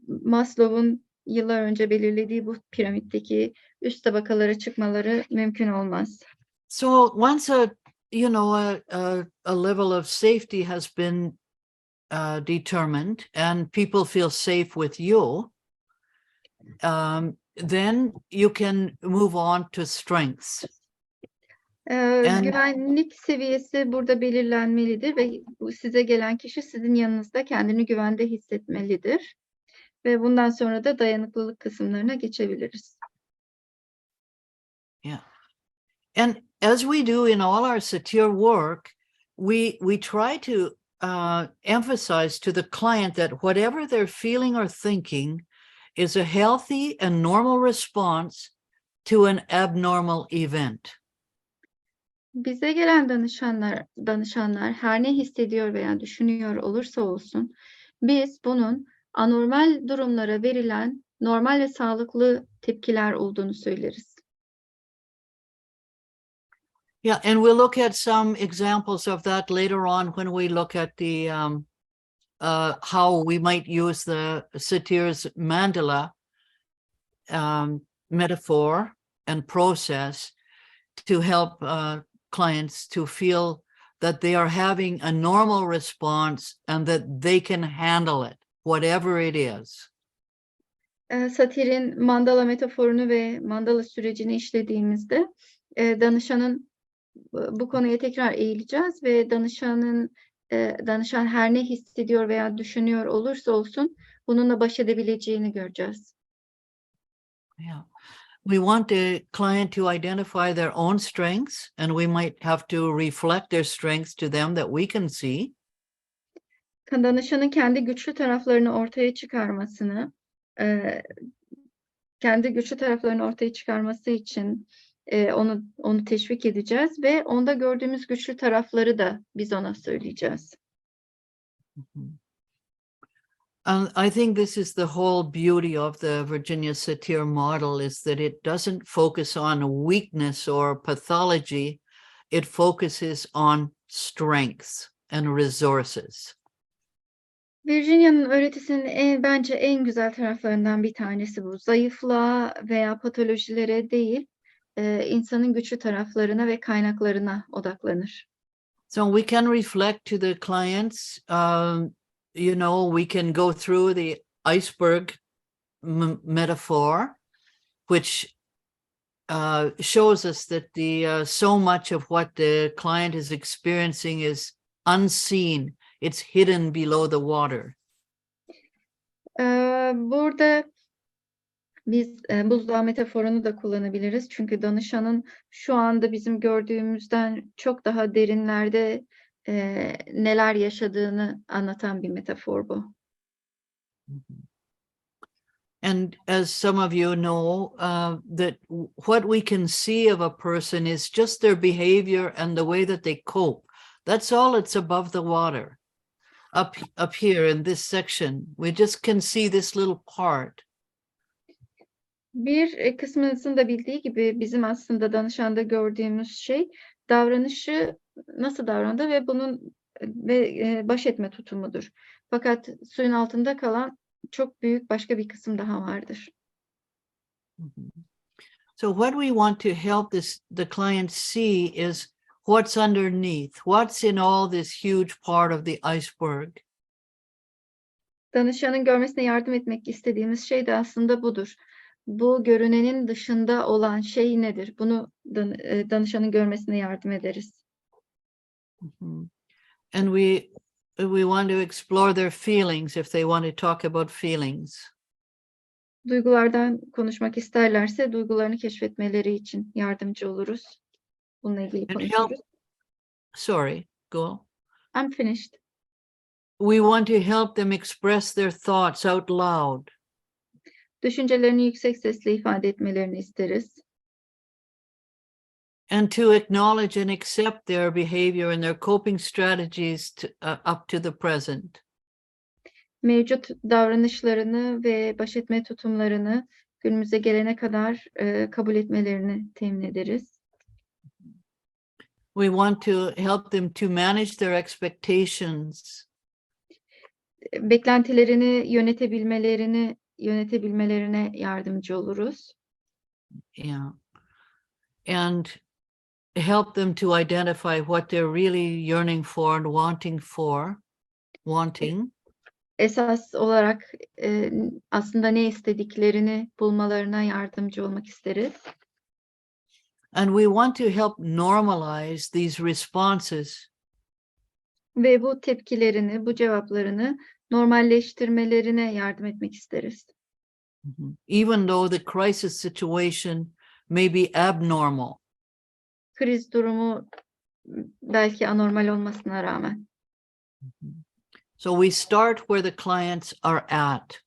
Maslow'un yıllar önce belirlediği bu piramitteki üst tabakalara çıkmaları mümkün olmaz. So once a level of safety has been determined and people feel safe with you, then you can move on to strengths. Güvenlik seviyesi burada belirlenmelidir ve size gelen kişi sizin yanınızda kendini güvende hissetmelidir. Ve bundan sonra da dayanıklılık kısımlarına geçebiliriz. Yeah. And as we do in all our Satir work, we try to emphasize to the client that whatever they're feeling or thinking is a healthy and normal response to an abnormal event. Bize gelen danışanlar her ne hissediyor veya düşünüyor olursa olsun, biz bunun anormal durumlara verilen normal ve sağlıklı tepkiler olduğunu söyleriz. Yeah, and we'll look at some examples of that later on when we look at the how we might use the Satir's mandala metaphor and process to help clients to feel that they are having a normal response and that they can handle it, whatever it is. Satir'in mandala metaforunu ve mandala sürecini işlediğimizde danışanın bu konuya tekrar eğileceğiz ve danışan her ne hissediyor veya düşünüyor olursa olsun bununla baş edebileceğini göreceğiz. Yeah. We want the client to identify their own strengths, and we might have to reflect their strengths to them that we can see. Danışanın kendi güçlü taraflarını ortaya çıkarmasını, için onu teşvik edeceğiz ve onda gördüğümüz güçlü tarafları da biz ona söyleyeceğiz. And I think this is the whole beauty of the Virginia Satir model, is that it doesn't focus on weakness or pathology. It focuses on strengths and resources. Virginia'nın öğretisinin bence en güzel taraflarından bir tanesi bu. Zayıflığa veya patolojilere değil, insanın güçlü taraflarına ve kaynaklarına odaklanır. So we can reflect to the clients, you know, we can go through the iceberg metaphor, which shows us that so much of what the client is experiencing is unseen. It's hidden below the water. Burada biz buzdağı metaforunu da kullanabiliriz. Çünkü danışanın şu anda bizim gördüğümüzden çok daha derinlerde neler yaşadığını anlatan bir metafor bu. And as some of you know, that what we can see of a person is just their behavior and the way that they cope. That's all it's above the water. Up here in this section, we just can see this little part. Bir kısmınızın da bildiği gibi bizim aslında danışanda gördüğümüz şey davranışı nasıl davrandı ve bunun baş etme tutumudur. Fakat suyun altında kalan çok büyük başka bir kısım daha vardır. So what we want to help the client see is what's underneath, what's in all this huge part of the iceberg. Danışanın görmesine yardım etmek istediğimiz şey de aslında budur. Bu görünenin dışında olan şey nedir? Bunu danışanın görmesine yardım ederiz. And we want to explore their feelings if they want to talk about feelings. Duygulardan konuşmak isterlerse duygularını keşfetmeleri için yardımcı oluruz. Bununla ilgili konuşuruz. Sorry, go. I'm finished. We want to help them express their thoughts out loud. Düşüncelerini yüksek sesle ifade etmelerini isteriz. And to acknowledge and accept their behavior and their coping strategies up to the present. Mevcut davranışlarını ve baş etme tutumlarını günümüze gelene kadar kabul etmelerini temin ederiz. We want to help them to manage their expectations. Beklentilerini yönetebilmelerine yardımcı oluruz. Yeah. And help them to identify what they're really yearning for and wanting. Esas olarak aslında ne istediklerini bulmalarına yardımcı olmak isteriz. And we want to help normalize these responses. Ve bu tepkilerini, bu cevaplarını normalleştirmelerine yardım etmek isteriz. Even though the crisis situation may be abnormal. Kriz durumu belki anormal olmasına rağmen. So we start where the clients are at.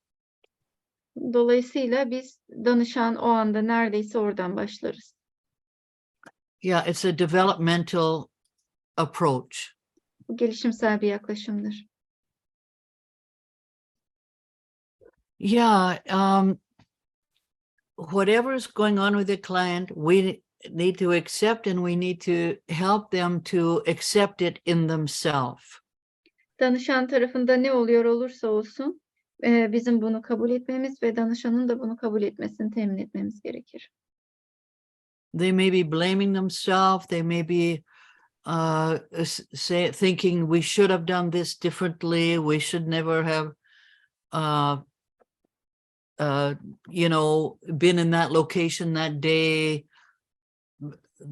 Dolayısıyla biz danışan o anda neredeyse oradan başlarız. Yeah, it's a developmental approach. Bu gelişimsel bir yaklaşımdır. Yeah, whatever is going on with the client, need to accept, and we need to help them to accept it in themselves. Danışan tarafında ne oluyor olursa olsun bizim bunu kabul etmemiz ve danışanın da bunu kabul etmesini temin etmemiz gerekir. They may be blaming themselves. They may be thinking we should have done this differently. We should never have, been in that location that day.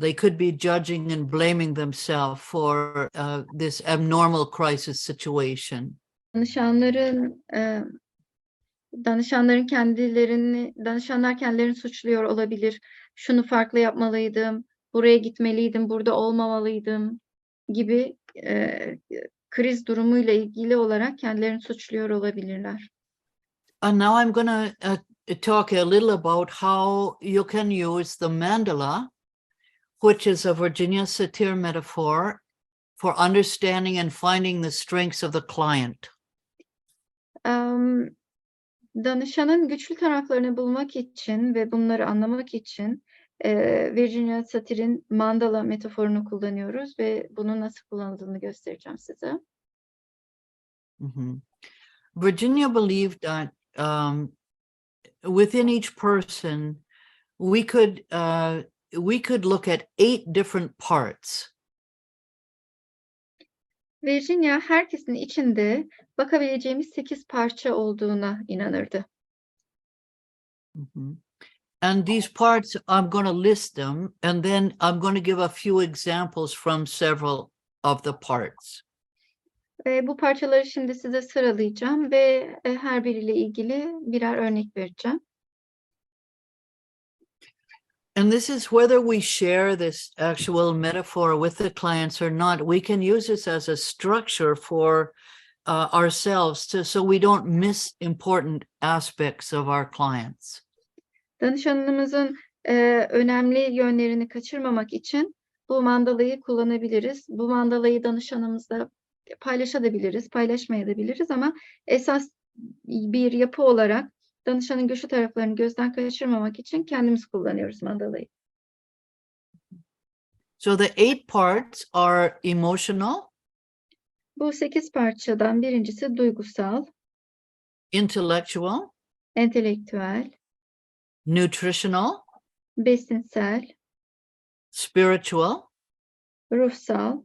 They could be judging and blaming themselves for this abnormal crisis situation. Danışanlar kendilerini suçluyor olabilir. Şunu farklı yapmalıydım, buraya gitmeliydim, burada olmamalıydım gibi kriz durumuyla ilgili olarak kendilerini suçluyor olabilirler. And now I'm going to talk a little about how you can use the mandala, which is a Virginia Satir metaphor for understanding and finding the strengths of the client. Danışanın güçlü taraflarını bulmak için ve bunları anlamak için Virginia Satir'in mandala metaforunu kullanıyoruz ve bunun nasıl kullanıldığını göstereceğim size. Mm-hmm. Virginia believed that within each person, we could look at 8 different parts. Virginia herkesin içinde bakabileceğimiz 8 parça olduğuna inanırdı. Mm-hmm. And these parts, I'm going to list them, and then I'm going to give a few examples from several of the parts. Bu parçaları şimdi size sıralayacağım ve her biriyle ilgili birer örnek vereceğim. And this is whether we share this actual metaphor with the clients or not, we can use this as a structure for ourselves so we don't miss important aspects of our clients. Danışanımızın önemli yönlerini kaçırmamak için bu mandalayı kullanabiliriz. Bu mandalayı danışanımızla paylaşabiliriz, paylaşmayabiliriz ama esas bir yapı olarak danışanın güçlü taraflarını gözden kaçırmamak için kendimiz kullanıyoruz mandalayı. So the 8 parts are emotional, Bu 8 parçadan birincisi duygusal, intellectual, entelektüel, nutritional, besinsel, spiritual, ruhsal,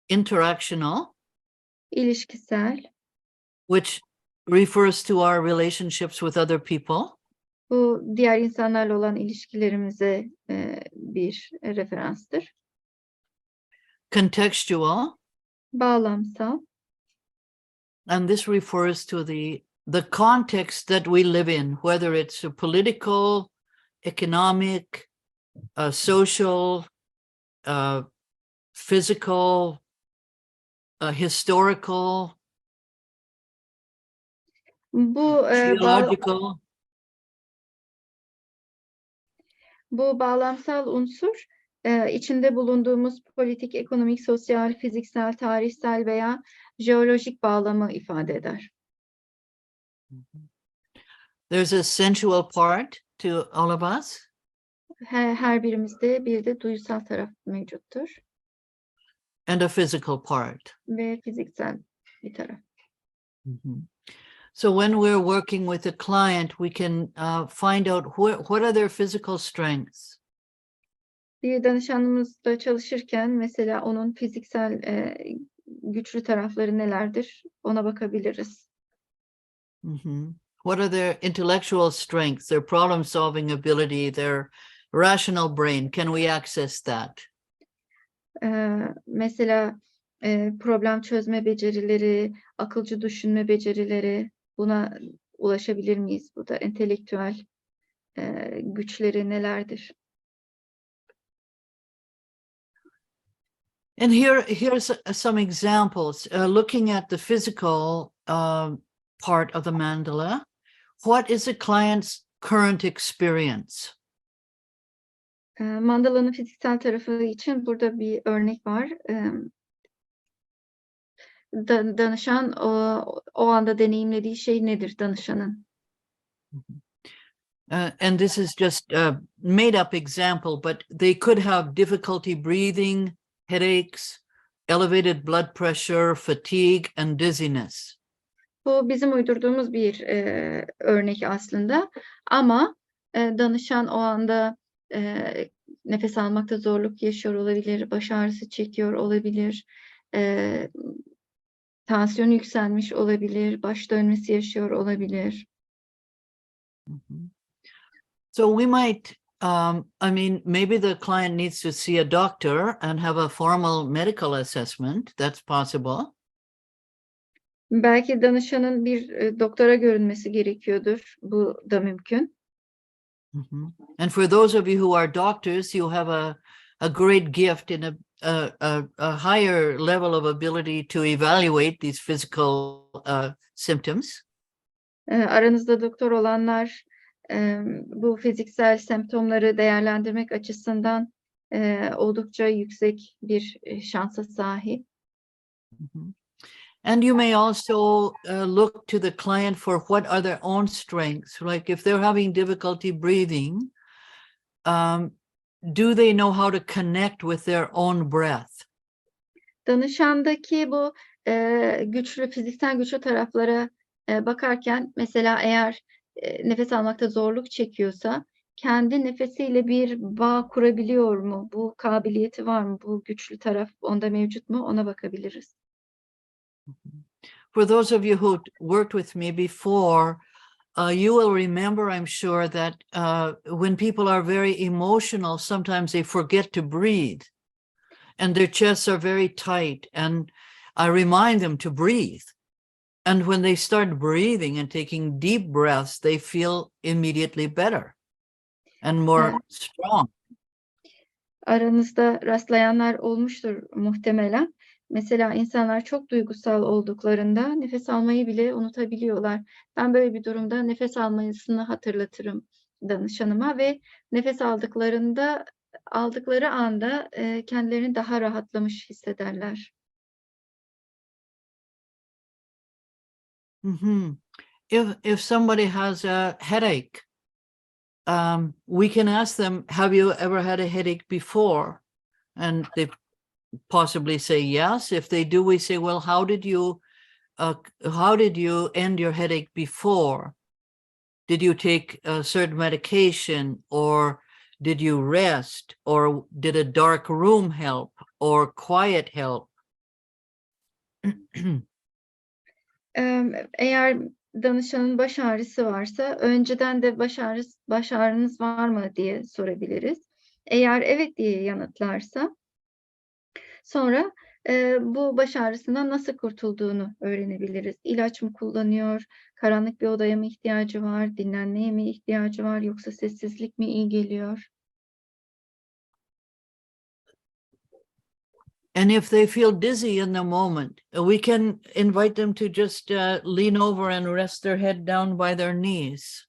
interactional, ilişkisel. which refers to our relationships with other people, Bu diğer insanlarla olan ilişkilerimize bir referanstır. contextual, Bağlamsal, and this refers to the context that we live in, whether it's a political, economic, social, physical, historical, geological. Bu bağlamsal unsur içinde bulunduğumuz politik, ekonomik, sosyal, fiziksel, tarihsel veya jeolojik bağlamı ifade eder. There's a sensual part to all of us. Her birimizde bir de duysal taraf mevcuttur And a physical part. ve fiziksel bir taraf. Mm-hmm. So when we're working with a client, we can find out what are their physical strengths. Bir danışanımızla çalışırken mesela onun fiziksel güçlü tarafları nelerdir ona bakabiliriz. Mm-hmm. What are their intellectual strengths, their problem-solving ability, their rational brain? Can we access that? Mesela problem çözme becerileri, akılcı düşünme becerileri, buna ulaşabilir miyiz? Bu da entelektüel güçleri nelerdir? And here's some examples. Looking at the physical part of the mandala, what is the client's current experience? Mandalanın fiziksel tarafı için burada bir örnek var. Danışan o anda deneyimlediği şey nedir danışanın? And this is just a made-up example, but they could have difficulty breathing, headaches, elevated blood pressure, fatigue, and dizziness. Bu bizim uydurduğumuz bir örnek aslında ama danışan o anda nefes almakta zorluk yaşıyor olabilir, baş ağrısı çekiyor olabilir, tansiyonu yükselmiş olabilir, baş dönmesi yaşıyor olabilir. So we might, I mean, maybe the client needs to see a doctor and have a formal medical assessment. That's possible. Belki danışanın bir doktora görünmesi gerekiyordur. Bu da mümkün. And for those of you who are doctors, you have a great gift in a higher level of ability to evaluate these physical symptoms. Aranızda doktor olanlar bu fiziksel semptomları değerlendirmek açısından oldukça yüksek bir şansa sahip. And you may also look to the client for what are their own strengths. Like if they're having difficulty breathing, do they know how to connect with their own breath? Danışandaki bu fiziksel güçlü taraflara bakarken mesela eğer nefes almakta zorluk çekiyorsa kendi nefesiyle bir bağ kurabiliyor mu? Bu kabiliyeti var mı? Bu güçlü taraf onda mevcut mu? Ona bakabiliriz. For those of you who worked with me before, you will remember, I'm sure, that when people are very emotional, sometimes they forget to breathe and their chests are very tight. And I remind them to breathe. And when they start breathing and taking deep breaths, they feel immediately better and more strong. Aranızda rastlayanlar olmuştur muhtemelen. Mesela insanlar çok duygusal olduklarında nefes almayı bile unutabiliyorlar. Ben böyle bir durumda nefes almasını hatırlatırım danışanıma ve nefes aldıkları anda kendilerini daha rahatlamış hissederler. If somebody has a headache, we can ask them, have you ever had a headache before? And they possibly say yes. If they do, we say, well, how did you end your headache before? Did you take a certain medication, or did you rest, or did a dark room help, or quiet help? Eğer danışanın baş ağrısı varsa önceden de baş ağrınız var mı diye sorabiliriz. Eğer evet diye yanıtlarsa sonra bu baş ağrısından nasıl kurtulduğunu öğrenebiliriz. İlaç mı kullanıyor, karanlık bir odaya mı ihtiyacı var, dinlenmeye mi ihtiyacı var, yoksa sessizlik mi iyi geliyor? And if they feel dizzy in the moment, we can invite them to just lean over and rest their head down by their knees.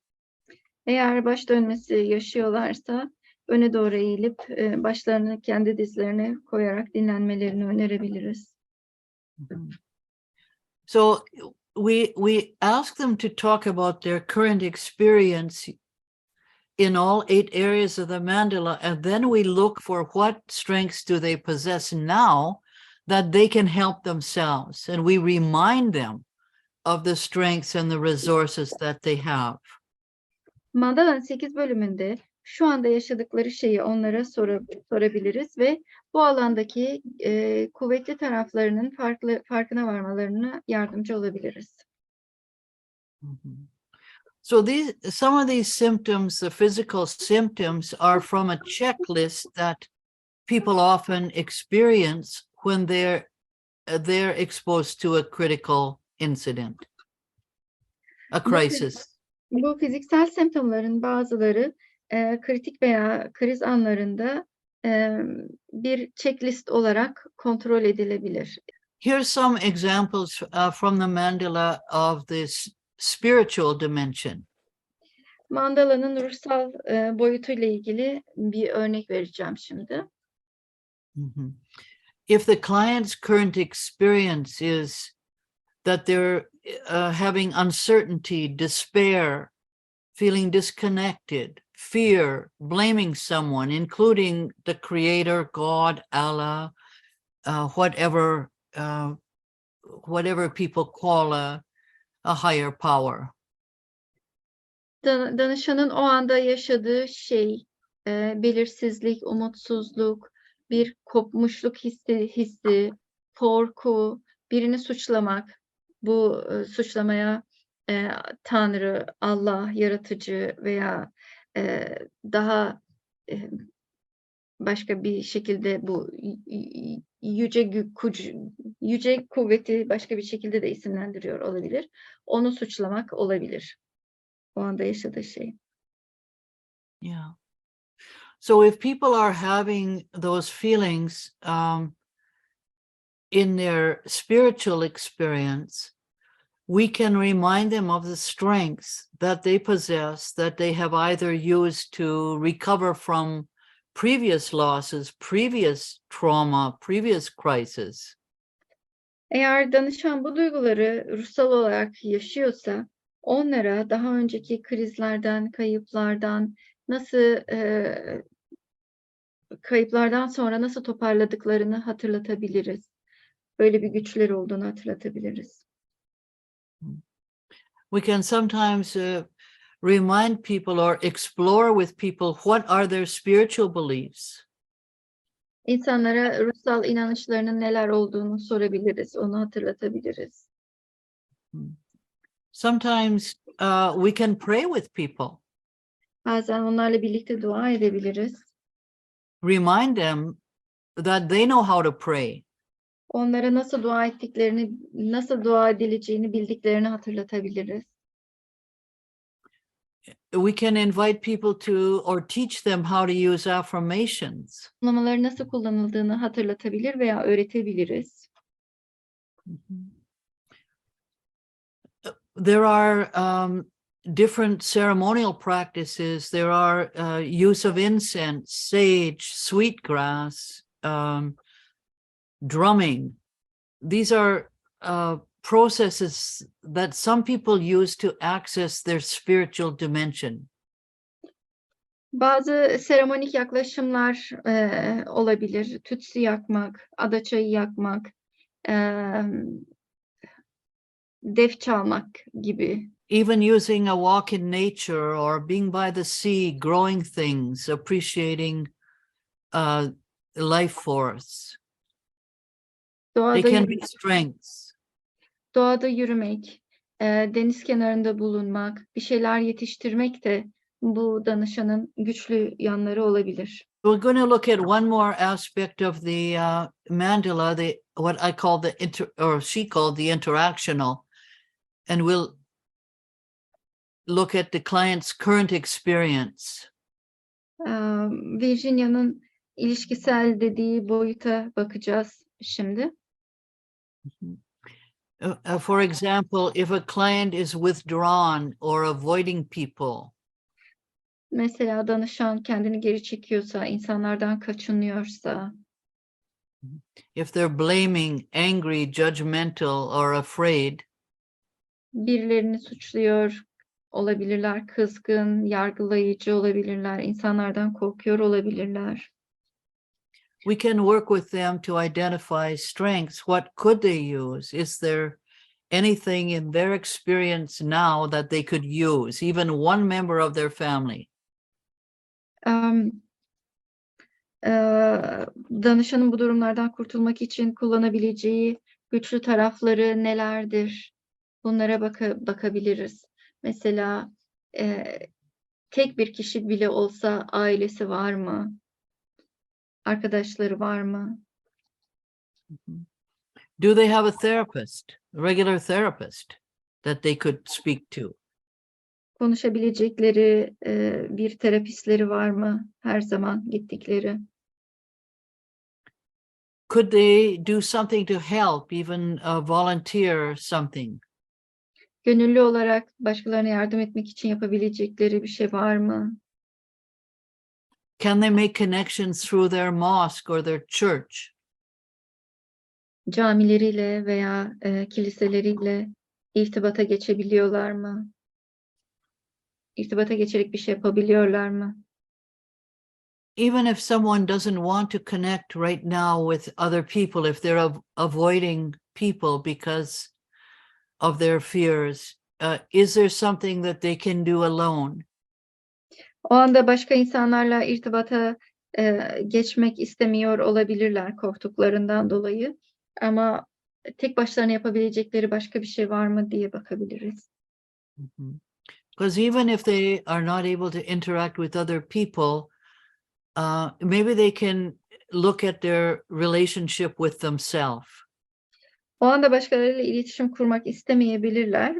Eğer baş dönmesi yaşıyorlarsa öne doğru eğilip başlarını kendi dizlerine koyarak dinlenmelerini önerebiliriz. So we ask them to talk about their current experience in all 8 areas of the mandala, and then we look for what strengths do they possess now that they can help themselves, and we remind them of the strengths and the resources that they have. Mandala'nın 8 bölümünde şu anda yaşadıkları şeyi onlara sorabiliriz ve bu alandaki kuvvetli taraflarının farkına varmalarına yardımcı olabiliriz. So some of these symptoms, the physical symptoms, are from a checklist that people often experience when they're exposed to a critical incident, a crisis. Bu fiziksel semptomların bazıları kritik veya kriz anlarında bir checklist olarak kontrol edilebilir. Here's some examples from the mandala of this spiritual dimension. Mandala'nın ruhsal boyutuyla ilgili bir örnek vereceğim şimdi. If the client's current experience is that they're having uncertainty, despair, feeling disconnected, fear, blaming someone, including the creator, God, Allah, whatever people call a higher power. Danışanın o anda yaşadığı şey, belirsizlik, umutsuzluk, bir kopmuşluk hissi, korku, birini suçlamak. Bu suçlamaya Tanrı, Allah, yaratıcı veya daha başka bir şekilde bu yüce kuvveti başka bir şekilde de isimlendiriyor olabilir. Onu suçlamak olabilir. O anda yaşadığı şey. Yeah. So if people are having those feelings in their spiritual experience, we can remind them of the strengths that they possess, that they have either used to recover from previous losses, previous trauma, previous crisis. Eğer danışan bu duyguları ruhsal olarak yaşıyorsa, onlara daha önceki krizlerden, kayıplardan kayıplardan sonra nasıl toparladıklarını hatırlatabiliriz. Böyle bir güçleri olduğunu hatırlatabiliriz. We can sometimes remind people or explore with people what are their spiritual beliefs. İnsanlara ruhsal inanışlarının neler olduğunu sorabiliriz, onu hatırlatabiliriz. Sometimes we can pray with people. Bazen onlarla birlikte dua edebiliriz. Remind them that they know how to pray. Onlara nasıl dua ettiklerini, nasıl dua edileceğini bildiklerini hatırlatabiliriz. We can invite people to or teach them how to use affirmations. Uygulamaları nasıl kullanıldığını hatırlatabilir veya öğretebiliriz. There are different ceremonial practices. There are use of incense, sage, sweetgrass, drumming. These are processes that some people use to access their spiritual dimension. Bazı seremonik yaklaşımlar olabilir. Tütsü yakmak, adaçayı yakmak, def çalmak gibi. Even using a walk in nature or being by the sea, growing things, appreciating life force. They can be strengths. Doğada yürümek, deniz kenarında bulunmak, bir şeyler yetiştirmek de bu danışanın güçlü yanları olabilir. We're going to look at one more aspect of the mandala, what I call she called the interactional, and we'll look at the client's current experience. Virginia'nın ilişkisel dediği boyuta bakacağız şimdi. For example, if a client is withdrawn or avoiding people. Mesela danışan kendini geri çekiyorsa, insanlardan kaçınıyorsa. If they're blaming, angry, judgmental, or afraid. Birilerini suçluyor olabilirler, kızgın, yargılayıcı olabilirler, insanlardan korkuyor olabilirler. We can work with them to identify strengths. What could they use? Is there anything in their experience now that they could use, even one member of their family? Danışanın bu durumlardan kurtulmak için kullanabileceği güçlü tarafları nelerdir? Bunlara bakabiliriz. Mesela tek bir kişi bile olsa ailesi var mı? Arkadaşları var mı? Do they have a therapist, a regular therapist that they could speak to? Konuşabilecekleri bir terapistleri var mı? Her zaman gittikleri. Could they do something to help, even volunteer something? Gönüllü olarak başkalarına yardım etmek için yapabilecekleri bir şey var mı? Can they make connections through their mosque or their church? Camileriyle veya kiliseleriyle irtibata geçebiliyorlar mı? irtibata geçerek bir şey yapabiliyorlar mı? Even if someone doesn't want to connect right now with other people, if they're avoiding people because of their fears, is there something that they can do alone? O anda başka insanlarla irtibata geçmek istemiyor olabilirler korktuklarından dolayı. Ama tek başlarına yapabilecekleri başka bir şey var mı diye bakabiliriz. Because even if they are not able to interact with other people, maybe they can look at their relationship with themselves. O anda başkalarıyla iletişim kurmak istemeyebilirler.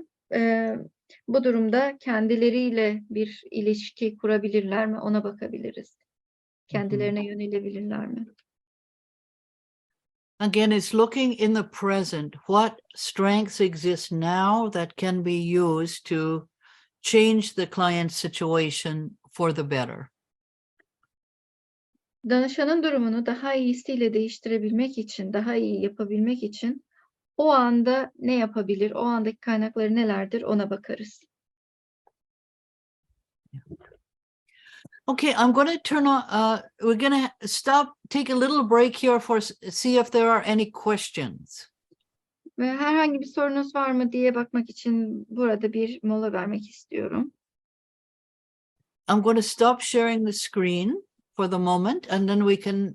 Bu durumda kendileriyle bir ilişki kurabilirler mi? Ona bakabiliriz. Kendilerine yönelebilirler mi? Again, it's looking in the present. What strengths exist now that can be used to change the client's situation for the better? Danışanın durumunu daha iyisiyle değiştirebilmek için, daha iyi yapabilmek için o anda ne yapabilir? O andaki kaynakları nelerdir? Ona bakarız. Okay, I'm going to turn on, we're going to stop, take a little break here for see if there are any questions. Ve herhangi bir sorunuz var mı diye bakmak için burada bir mola vermek istiyorum. I'm going to stop sharing the screen for the moment, and then we can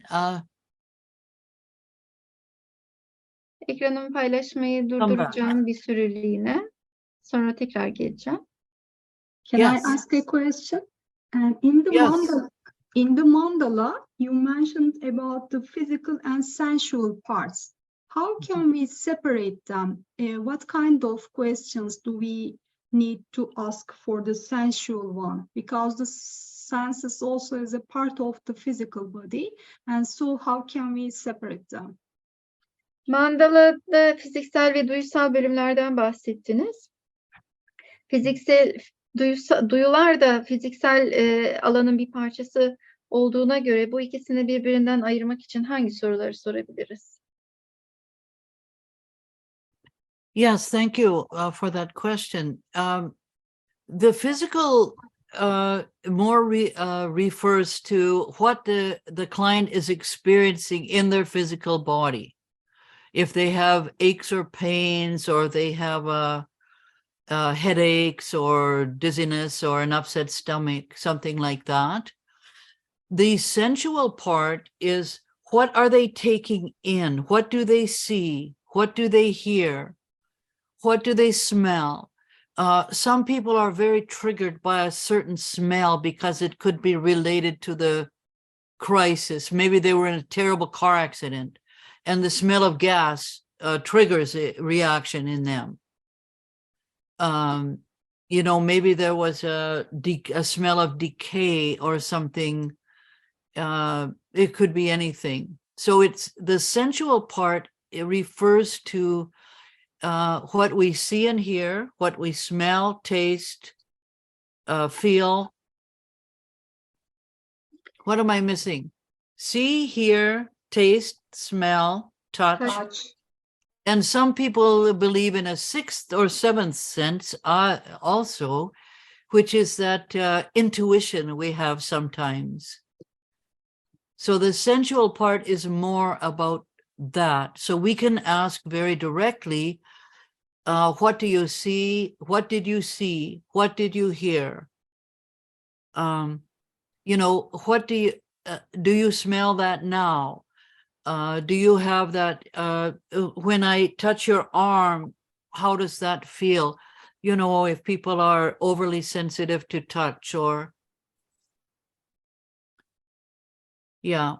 Ekranımı paylaşmayı durduracağım bir süreliğine. Sonra tekrar geleceğim. Can Yes. I ask a question? And in the Yes. mandala, you mentioned about the physical and sensual parts. How can we separate them? What kind of questions do we need to ask for the sensual one? Because the senses also is a part of the physical body, and so how can we separate them? Mandala'da fiziksel ve duysal bölümlerden bahsettiniz. Fiziksel, duyular da fiziksel alanın bir parçası olduğuna göre bu ikisini birbirinden ayırmak için hangi soruları sorabiliriz? yes, thank you for that question. The physical more refers to what the client is experiencing in their physical body. If they have aches or pains, or they have headaches or dizziness or an upset stomach, something like that. The sensual part is, what are they taking in? What do they see? What do they hear? What do they smell? Some people are very triggered by a certain smell because it could be related to the crisis. Maybe they were in a terrible car accident, and the smell of gas triggers a reaction in them. You know, maybe there was a smell of decay or something. It could be anything. So it's the sensual part. It refers to what we see and hear, what we smell, taste, feel. What am I missing? See, hear, taste, smell, touch. And some people believe in a sixth or seventh sense also, which is that intuition we have sometimes. So the sensual part is more about that. So we can ask very directly, what do you see? What did you see? What did you hear? You know, what do you smell that now? Do you have that, when I touch your arm, how does that feel? You know, if people are overly sensitive to touch or, yeah.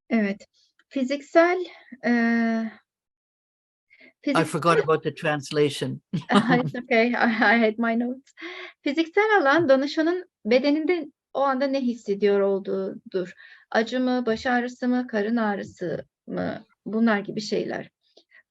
Evet. Fiziksel I forgot about the translation. It's okay. I had my notes. Fiziksel alan danışanın bedeninde o anda ne hissediyor olduğudur. Acı mı, baş ağrısı mı, karın ağrısı mı? Bunlar gibi şeyler.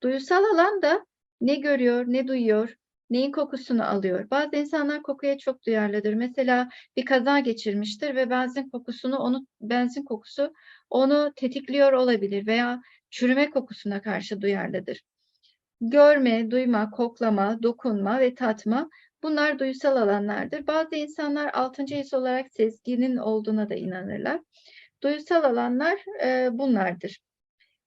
Duyusal alan da ne görüyor, ne duyuyor, neyin kokusunu alıyor. Bazı insanlar kokuya çok duyarlıdır. Mesela bir kaza geçirmiştir ve benzin kokusu onu tetikliyor olabilir veya çürüme kokusuna karşı duyarlıdır. Görme, duyma, koklama, dokunma ve tatma bunlar duysal alanlardır. Bazı insanlar 6. his olarak sezginin olduğuna da inanırlar. Duysal alanlar bunlardır.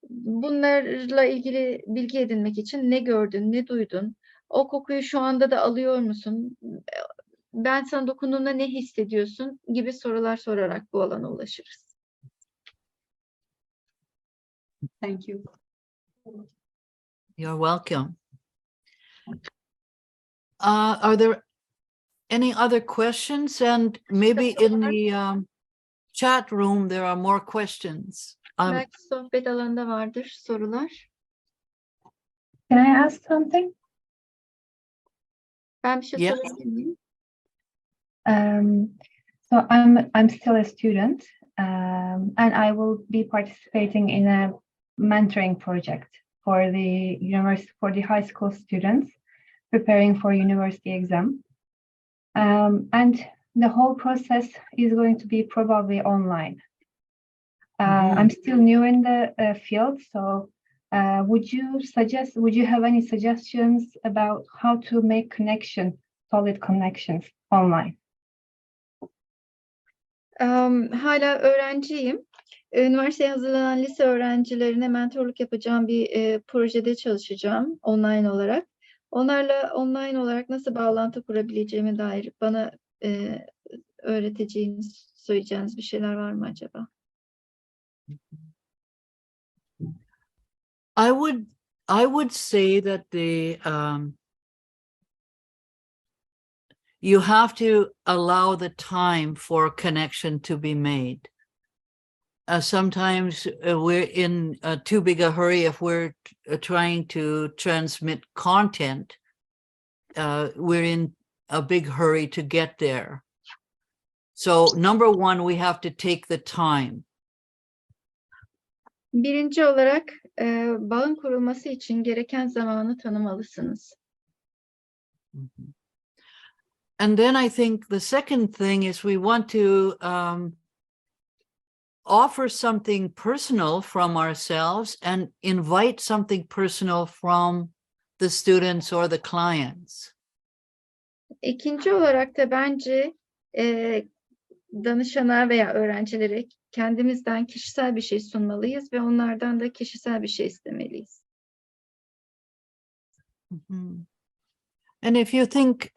Bunlarla ilgili bilgi edinmek için ne gördün, ne duydun? O kokuyu şu anda da alıyor musun? Ben sana dokunduğumda ne hissediyorsun? Gibi sorular sorarak bu alana ulaşırız. Thank you. You're welcome. Are there any other questions? And maybe in the chat room, there are more questions. Belki sohbet alanında vardır sorular. Can I ask something? Ben bir şey Yeah. sorabilir miyim? So I'm still a student, and I will be participating in a mentoring project for the university, for the high school students preparing for university exam. And the whole process is going to be probably online. I'm still new in the field, so would you have any suggestions about how to make solid connections online? Hala öğrenciyim. Üniversiteye hazırlanan lise öğrencilerine mentorluk yapacağım bir projede çalışacağım online olarak. Onlarla online olarak nasıl bağlantı kurabileceğime dair bana öğreteceğiniz, söyleyeceğiniz bir şeyler var mı acaba? I would say that you have to allow the time for connection to be made. Sometimes we're in too big a hurry if we're trying to transmit content. We're in a big hurry to get there. So number one, we have to take the time. Birinci olarak bağın kurulması için gereken zamanı tanımalısınız. And then I think the second thing is we want to offer something personal from ourselves and invite something personal from the students or the clients. İkinci olarak da bence danışana veya öğrencilere kendimizden kişisel bir şey sunmalıyız ve onlardan da kişisel bir şey istemeliyiz. And if you think,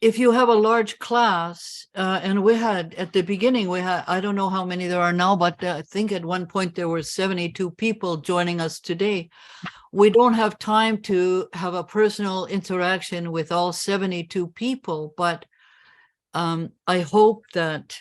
if you have a large class, and we had at the beginning, I don't know how many there are now, but I think at one point there were 72 people joining us today. We don't have time to have a personal interaction with all 72 people, but I hope that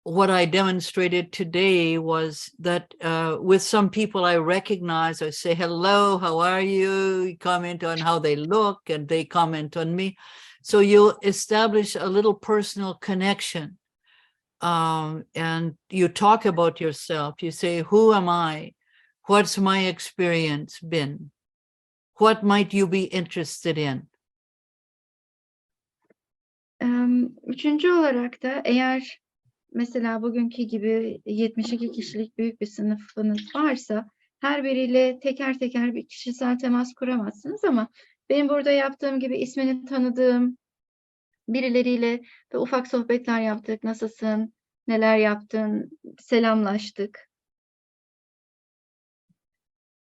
what I demonstrated today was that with some people I recognize, I say, hello, how are you? You comment on how they look and they comment on me. So you establish a little personal connection, and you talk about yourself. You say, who am I? What's my experience been? What might you be interested in? Üçüncü olarak da eğer mesela bugünkü gibi 72 kişilik büyük bir sınıfınız varsa her biriyle teker teker bir kişisel temas kuramazsınız ama benim burada yaptığım gibi ismini tanıdığım birileriyle de ufak sohbetler yaptık. Nasılsın? Neler yaptın? Selamlaştık.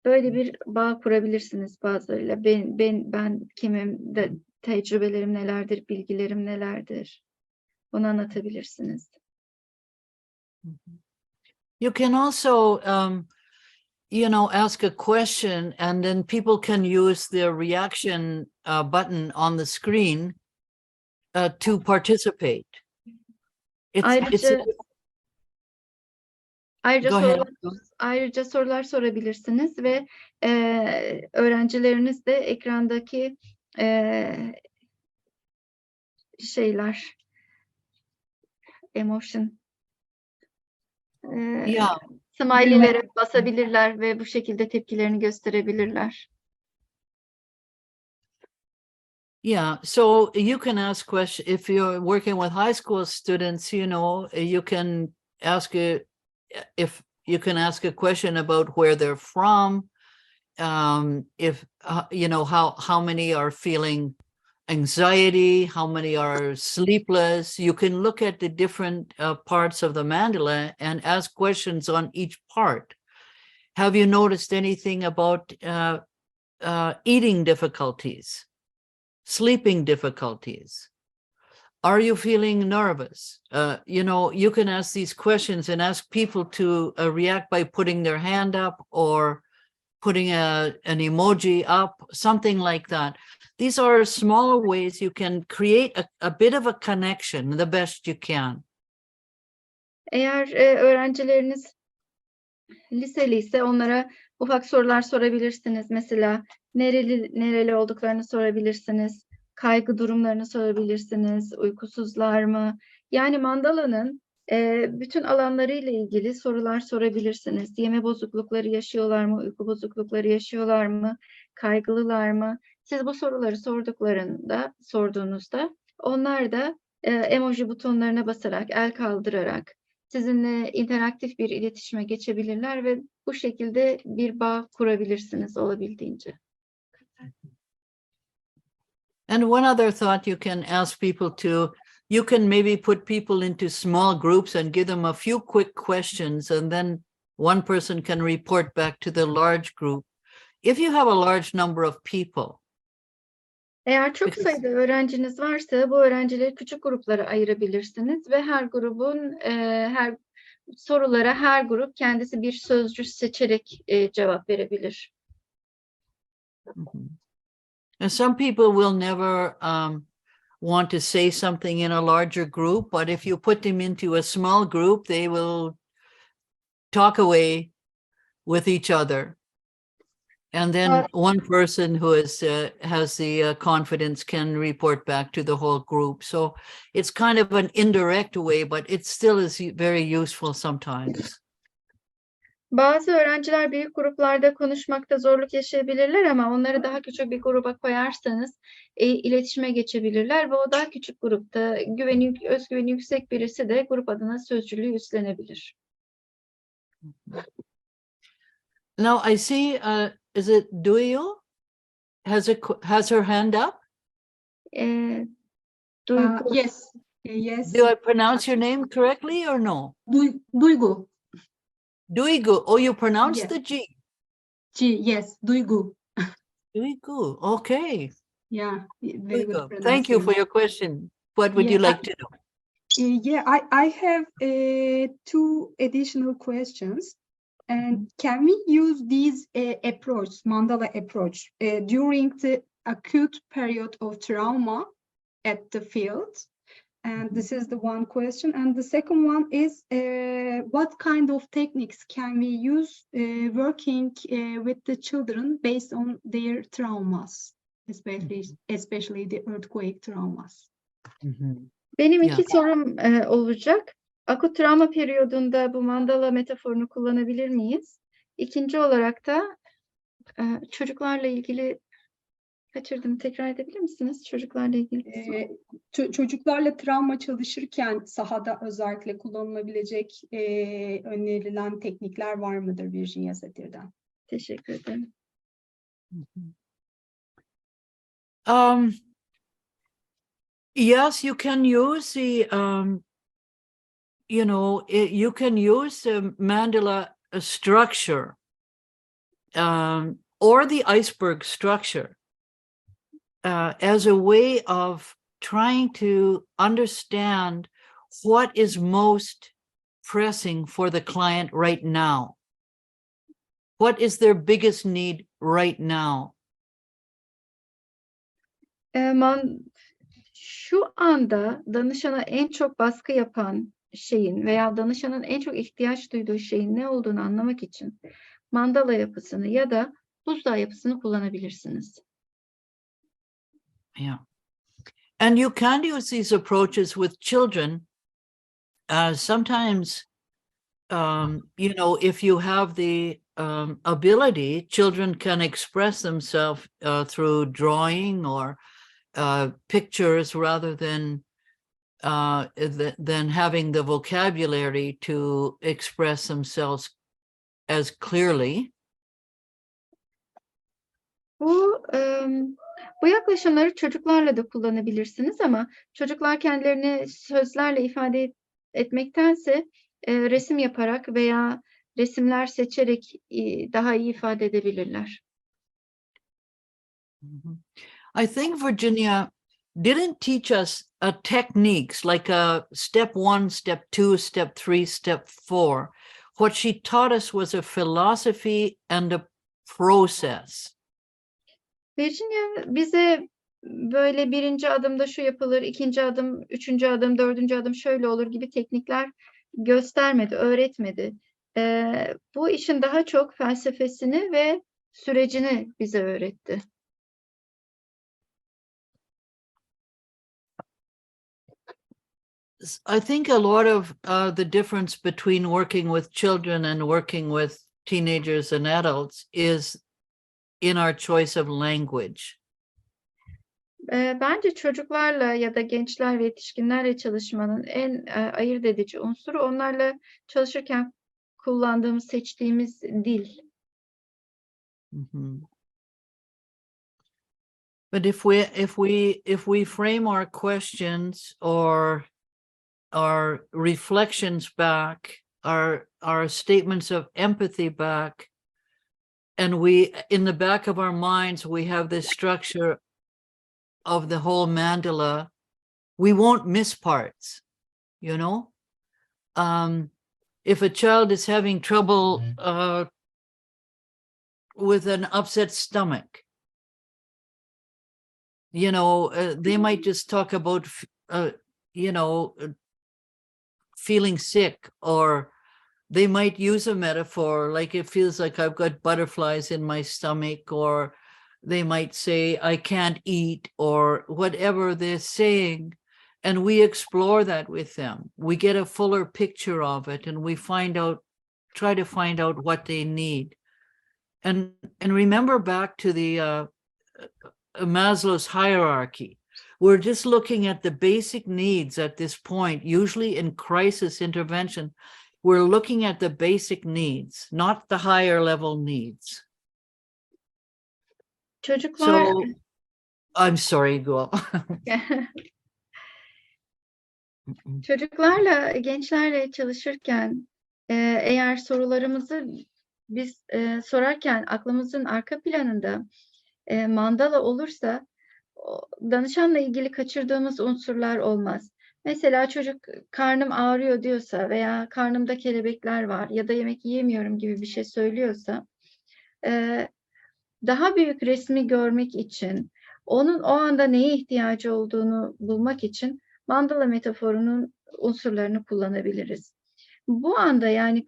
Böyle bir bağ kurabilirsiniz bazılarıyla. Ben kimim, de tecrübelerim nelerdir, bilgilerim nelerdir? Onu anlatabilirsiniz. You can also, ask a question, and then people can use the reaction button on the screen to participate. Ayrıca sorular sorabilirsiniz ve öğrencileriniz de ekrandaki emotion smiley'lere basabilirler ve bu şekilde tepkilerini gösterebilirler. Yeah, so you can ask questions if you're working with high school students. You can ask if you can ask a question about where they're from. If you know how many are feeling anxiety, how many are sleepless. You can look at the different parts of the mandala and ask questions on each part. Have you noticed anything about eating difficulties, sleeping difficulties? Are you feeling nervous? You know, you can ask these questions and ask people to react by putting their hand up or putting an emoji up, something like that. These are smaller ways you can create a bit of a connection the best you can. Eğer öğrencileriniz liseli ise onlara ufak sorular sorabilirsiniz. Mesela nereli olduklarını sorabilirsiniz. Kaygı durumlarını sorabilirsiniz. Uykusuzlar mı? Yani mandalanın bütün alanlarıyla ilgili sorular sorabilirsiniz. Yeme bozuklukları yaşıyorlar mı? Uyku bozuklukları yaşıyorlar mı? Kaygılılar mı? Siz bu soruları sorduğunuzda onlar da emoji butonlarına basarak, el kaldırarak sizinle interaktif bir iletişime geçebilirler ve bu şekilde bir bağ kurabilirsiniz olabildiğince. And one other thought you can ask people to, you can maybe put people into small groups and give them a few quick questions, and then one person can report back to the large group. If you have a large number of people. Eğer çok sayıda öğrenciniz varsa bu öğrencileri küçük gruplara ayırabilirsiniz ve her grubun sorulara her grup kendisi bir sözcü seçerek cevap verebilir. And some people will never want to say something in a larger group, but if you put them into a small group, they will talk away with each other. And then one person who has the confidence can report back to the whole group. So it's kind of an indirect way, but it still is very useful sometimes. Bazı öğrenciler büyük gruplarda konuşmakta zorluk yaşayabilirler ama onları daha küçük bir gruba koyarsanız iletişime geçebilirler ve o daha küçük grupta özgüveni yüksek birisi de grup adına sözcülüğü üstlenebilir. Now I see, is it Duyo? Has her hand up? Yes. Yes. Do I pronounce your name correctly or no? Duygu. Duygu. Oh, you pronounce Yes. the G. G. Yes. Duygu. Duygu. Okay. Yeah. Very good. Duygu. Thank you for your question. What would you like to know? Yeah, I have two additional questions. And can we use these mandala approach, during the acute period of trauma at the field? And this is the one question. And the second one is, what kind of techniques can we use working with the children based on their traumas, especially the earthquake traumas? Benim iki sorum olacak. Akut travma periyodunda bu mandala metaforunu kullanabilir miyiz? İkinci olarak da çocuklarla ilgili kaçırdım. Tekrar edebilir misiniz? Çocuklarla ilgili. Çocuklarla travma çalışırken sahada özellikle kullanılabilecek önerilen teknikler var mıdır Virginia Satir'den? Teşekkür ederim. Yes, you can use the, you can use the mandala structure or the iceberg structure as a way of trying to understand what is most pressing for the client right now. What is their biggest need right now? Şu anda danışana en çok baskı yapan şeyin veya danışanın en çok ihtiyaç duyduğu şeyin ne olduğunu anlamak için mandala yapısını ya da buzdağı yapısını kullanabilirsiniz. Yeah. And you can use these approaches with children. Sometimes, if you have the ability, children can express themselves through drawing or pictures rather than having the vocabulary to express themselves as clearly. Bu yaklaşımları çocuklarla da kullanabilirsiniz ama çocuklar kendilerini sözlerle ifade etmektense resim yaparak veya resimler seçerek daha iyi ifade edebilirler. I think Virginia didn't teach us techniques like a step 1, step 2, step 3, step 4. What she taught us was a philosophy and a process. Virginia bize böyle birinci adımda şu yapılır, ikinci adım, üçüncü adım, dördüncü adım şöyle olur gibi teknikler göstermedi, öğretmedi. Bu işin daha çok felsefesini ve sürecini bize öğretti. I think a lot of the difference between working with children and working with teenagers and adults is in our choice of language. Bence çocuklarla ya da gençler ve yetişkinlerle çalışmanın en ayırt edici unsuru onlarla çalışırken kullandığımız, seçtiğimiz dil. But if we frame our questions or our reflections back, our statements of empathy back, and we, in the back of our minds, we have this structure of the whole mandala, we won't miss parts, you know? If a child is having trouble with an upset stomach, you know, they might just talk about, you know, feeling sick, or they might use a metaphor like it feels like I've got butterflies in my stomach, or they might say I can't eat, or whatever they're saying, and we explore that with them. We get a fuller picture of it, and we try to find out what they need. And remember back to the Maslow's hierarchy. We're just looking at the basic needs at this point. Usually in crisis intervention, we're looking at the basic needs, not the higher level needs. Çocuklar, So, I'm sorry, go. çocuklarla, gençlerle çalışırken eğer sorularımızı biz sorarken aklımızın arka planında mandala olursa danışanla ilgili kaçırdığımız unsurlar olmaz. Mesela çocuk karnım ağrıyor diyorsa veya karnımda kelebekler var ya da yemek yiyemiyorum gibi bir şey söylüyorsa daha büyük resmi görmek için, onun o anda neye ihtiyacı olduğunu bulmak için mandala metaforunun unsurlarını kullanabiliriz. Bu anda yani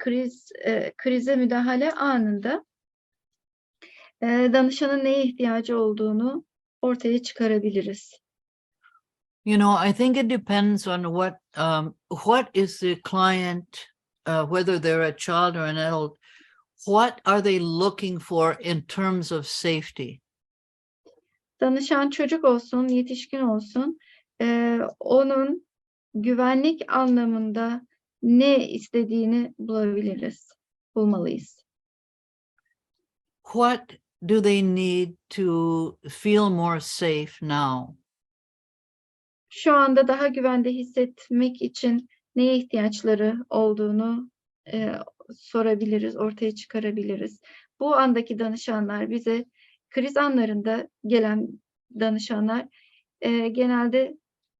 krize müdahale anında danışanın neye ihtiyacı olduğunu ortaya çıkarabiliriz. You know, I think it depends on what is the client, whether they're a child or an adult, what are they looking for in terms of safety? Danışan çocuk olsun, yetişkin olsun, onun güvenlik anlamında ne istediğini bulmalıyız. What do they need to feel more safe now? Şu anda daha güvende hissetmek için neye ihtiyaçları olduğunu sorabiliriz, ortaya çıkarabiliriz. Bu andaki danışanlar bize kriz anlarında gelen danışanlar genelde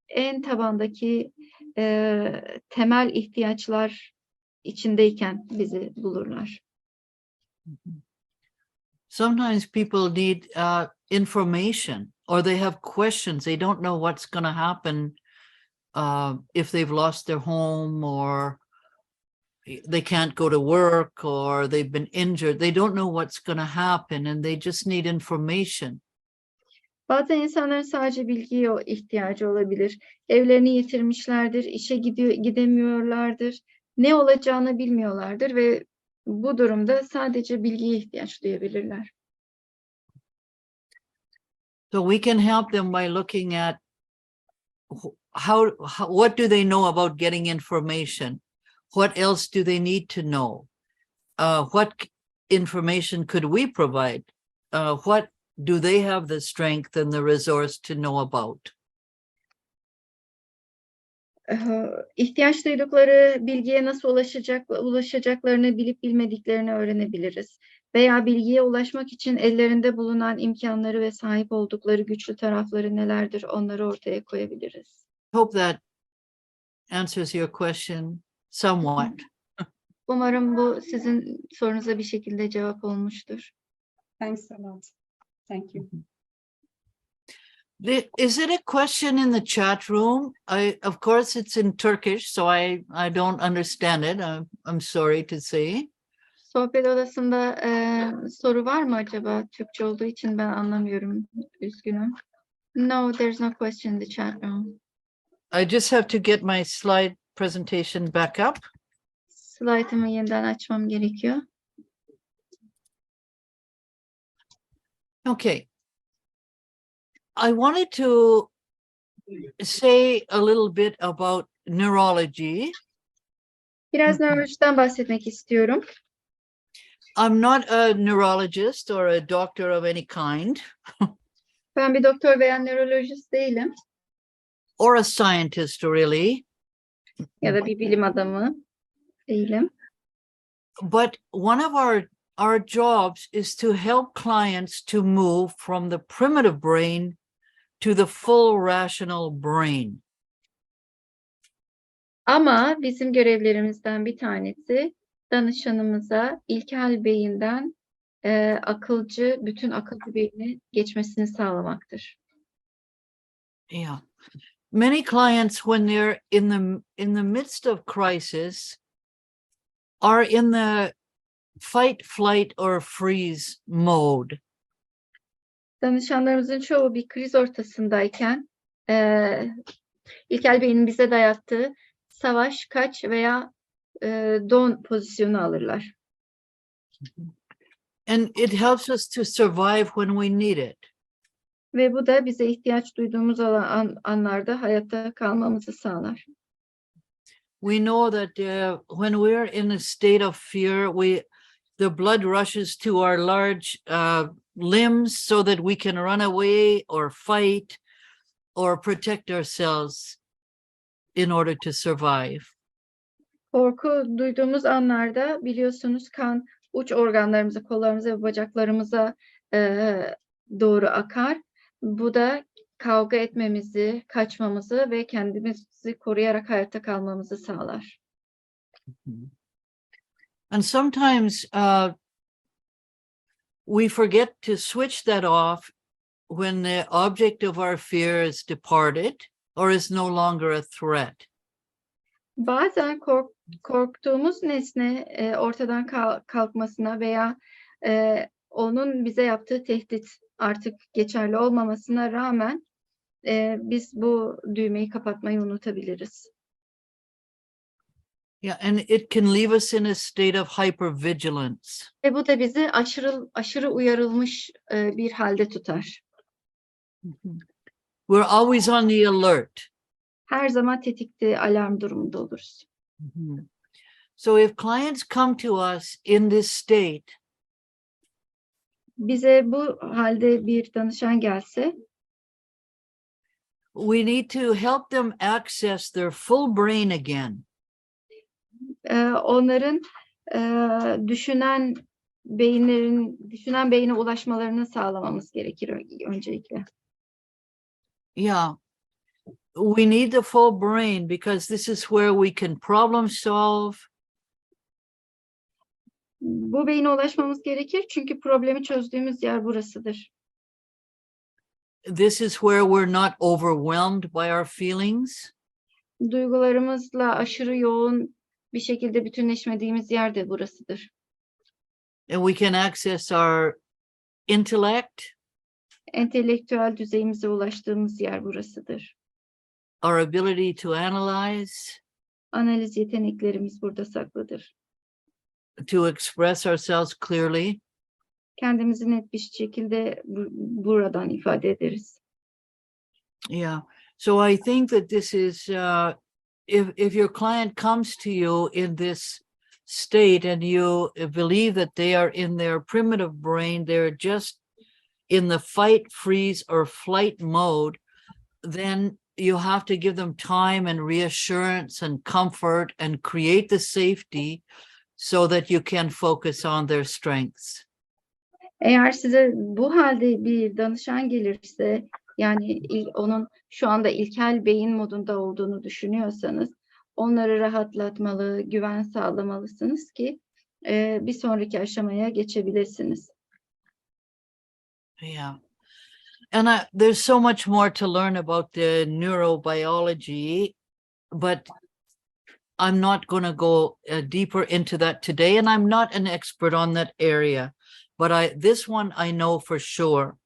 en tabandaki temel ihtiyaçlar içindeyken bizi bulurlar. Sometimes people need information, or they have questions. They don't know what's going to happen if they've lost their home, or they can't go to work, or they've been injured. They don't know what's going to happen, and they just need information. Bazen insanların sadece bilgiye ihtiyacı olabilir. Evlerini yitirmişlerdir, işe gidemiyorlardır, ne olacağını bilmiyorlardır ve bu durumda sadece bilgiye ihtiyaç duyabilirler. So we can help them by looking at what do they know about getting information? What else do they need to know? what information could we provide? What do they have the strength and the resource to know about? İhtiyaç duydukları bilgiye nasıl ulaşacaklarını bilip bilmediklerini öğrenebiliriz. Veya bilgiye ulaşmak için ellerinde bulunan imkanları ve sahip oldukları güçlü tarafları nelerdir, onları ortaya koyabiliriz. Hope that answers your question somewhat. Umarım bu sizin sorunuza bir şekilde cevap olmuştur. Thanks a lot. Thank you. Is it a question in the chat room? Of course, it's in Turkish, so I don't understand it. I'm sorry to say. Sohbet odasında soru var mı acaba? Türkçe olduğu için ben anlamıyorum. Üzgünüm. No, there's no question in the chat room. I just have to get my slide presentation back up. Slaytımı yeniden açmam gerekiyor. Okay. I wanted to say a little bit about neurology. Biraz nörolojiden bahsetmek istiyorum. I'm not a neurologist or a doctor of any kind, Ben bir doktor veya nörolojist değilim. or a scientist really, Ya da bir bilim adamı değilim. but one of our jobs is to help clients to move from the primitive brain to the full rational brain. Ama bizim görevlerimizden bir tanesi danışanımıza ilkel beyinden bütün akılcı beyine geçmesini sağlamaktır. Yeah. Many clients, when they're in the midst of crisis, are in the fight, flight, or freeze mode. Danışanlarımızın çoğu bir kriz ortasındayken ilkel beynin bize dayattığı savaş, kaç veya don pozisyonu alırlar. And it helps us to survive when we need it. Ve bu da bize ihtiyaç duyduğumuz anlarda hayatta kalmamızı sağlar. We know that when we're in a state of fear, the blood rushes to our large limbs so that we can run away or fight or protect ourselves in order to survive. Korku duyduğumuz anlarda biliyorsunuz kan uç organlarımıza, kollarımıza ve bacaklarımıza doğru akar. Bu da kavga etmemizi, kaçmamızı ve kendimizi koruyarak hayatta kalmamızı sağlar. And sometimes we forget to switch that off when the object of our fear is departed or is no longer a threat. Bazen korktuğumuz nesne ortadan kalkmasına veya onun bize yaptığı tehdit artık geçerli olmamasına rağmen biz bu düğmeyi kapatmayı unutabiliriz. Yeah, and it can leave us in a state of hypervigilance. Ve bu da bizi aşırı uyarılmış bir halde tutar. We're always on the alert. Her zaman tetikte, alarm durumunda oluruz. So if clients come to us in this state, Bize bu halde bir danışan gelse, we need to help them access their full brain again. onların düşünen beyine ulaşmalarını sağlamamız gerekir öncelikle. Yeah, we need the full brain because this is where we can problem solve. Bu beyine ulaşmamız gerekir çünkü problemi çözdüğümüz yer burasıdır. This is where we're not overwhelmed by our feelings. Duygularımızla aşırı yoğun bir şekilde bütünleşmediğimiz yer de burasıdır. And we can access our intellect, Entelektüel düzeyimize ulaştığımız yer burasıdır. our ability to analyze, Analiz yeteneklerimiz burada saklıdır. to express ourselves clearly. Kendimizi net bir şekilde buradan ifade ederiz. Yeah. So I think that this is, if your client comes to you in this state and you believe that they are in their primitive brain, they're just in the fight, freeze, or flight mode, then you have to give them time and reassurance and comfort and create the safety so that you can focus on their strengths. Eğer size bu halde bir danışan gelirse, yani onun şu anda ilkel beyin modunda olduğunu düşünüyorsanız, onları rahatlatmalı, güven sağlamalısınız ki bir sonraki aşamaya geçebilirsiniz. Yeah. And there's so much more to learn about the neurobiology, but I'm not going to go deeper into that today, and I'm not an expert on that area. But this one I know for sure.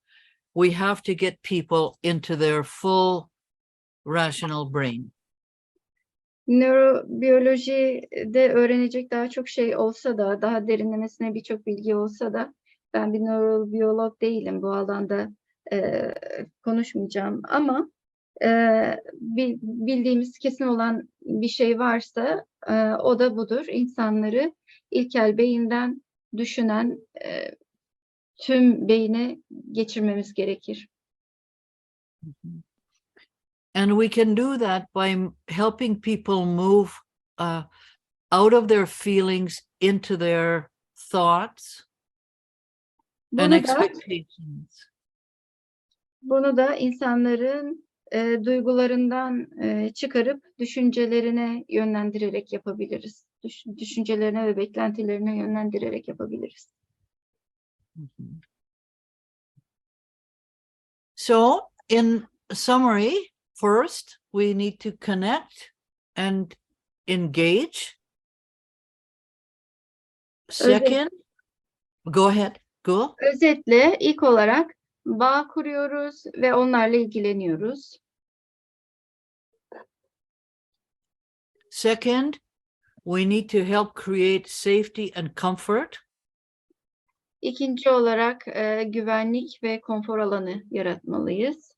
We have to get people into their full rational brain. Nörobiyolojide öğrenecek daha çok şey olsa da, daha derinlemesine birçok bilgi olsa da, ben bir nörobiyolog değilim, bu alanda konuşmayacağım. Ama bildiğimiz kesin olan bir şey varsa o da budur. İnsanları ilkel beyinden düşünen tüm beyine geçirmemiz gerekir. And we can do that by helping people move out of their feelings into their thoughts and expectations. Bunu da insanların duygularından çıkarıp düşüncelerine yönlendirerek yapabiliriz. Düşüncelerine ve beklentilerine yönlendirerek yapabiliriz. So, in summary, first, we need to connect and engage. Second, go ahead, go. Özetle ilk olarak bağ kuruyoruz ve onlarla ilgileniyoruz. Second, we need to help create safety and comfort. İkinci olarak güvenlik ve konfor alanı yaratmalıyız.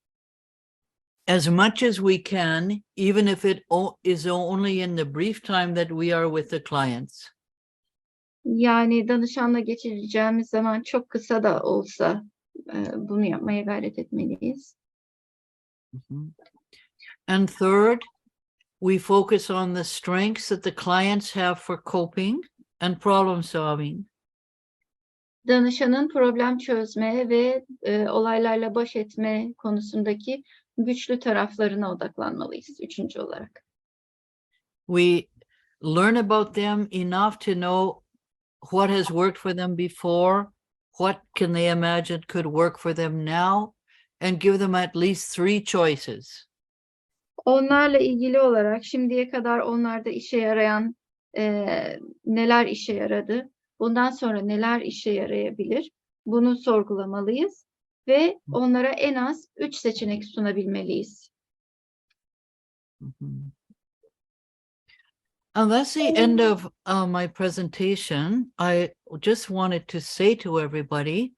As much as we can, even if it is only in the brief time that we are with the clients. Yani danışanla geçireceğimiz zaman çok kısa da olsa bunu yapmaya gayret etmeliyiz. And third, we focus on the strengths that the clients have for coping and problem solving. Danışanın problem çözme ve olaylarla baş etme konusundaki güçlü taraflarına odaklanmalıyız üçüncü olarak. We learn about them enough to know what has worked for them before, what can they imagine could work for them now, and give them at least 3 choices. Onlarla ilgili olarak şimdiye kadar onlarda işe yarayan neler işe yaradı, bundan sonra neler işe yarayabilir, bunu sorgulamalıyız ve onlara en az 3 seçenek sunabilmeliyiz. And that's the end of my presentation. I just wanted to say to everybody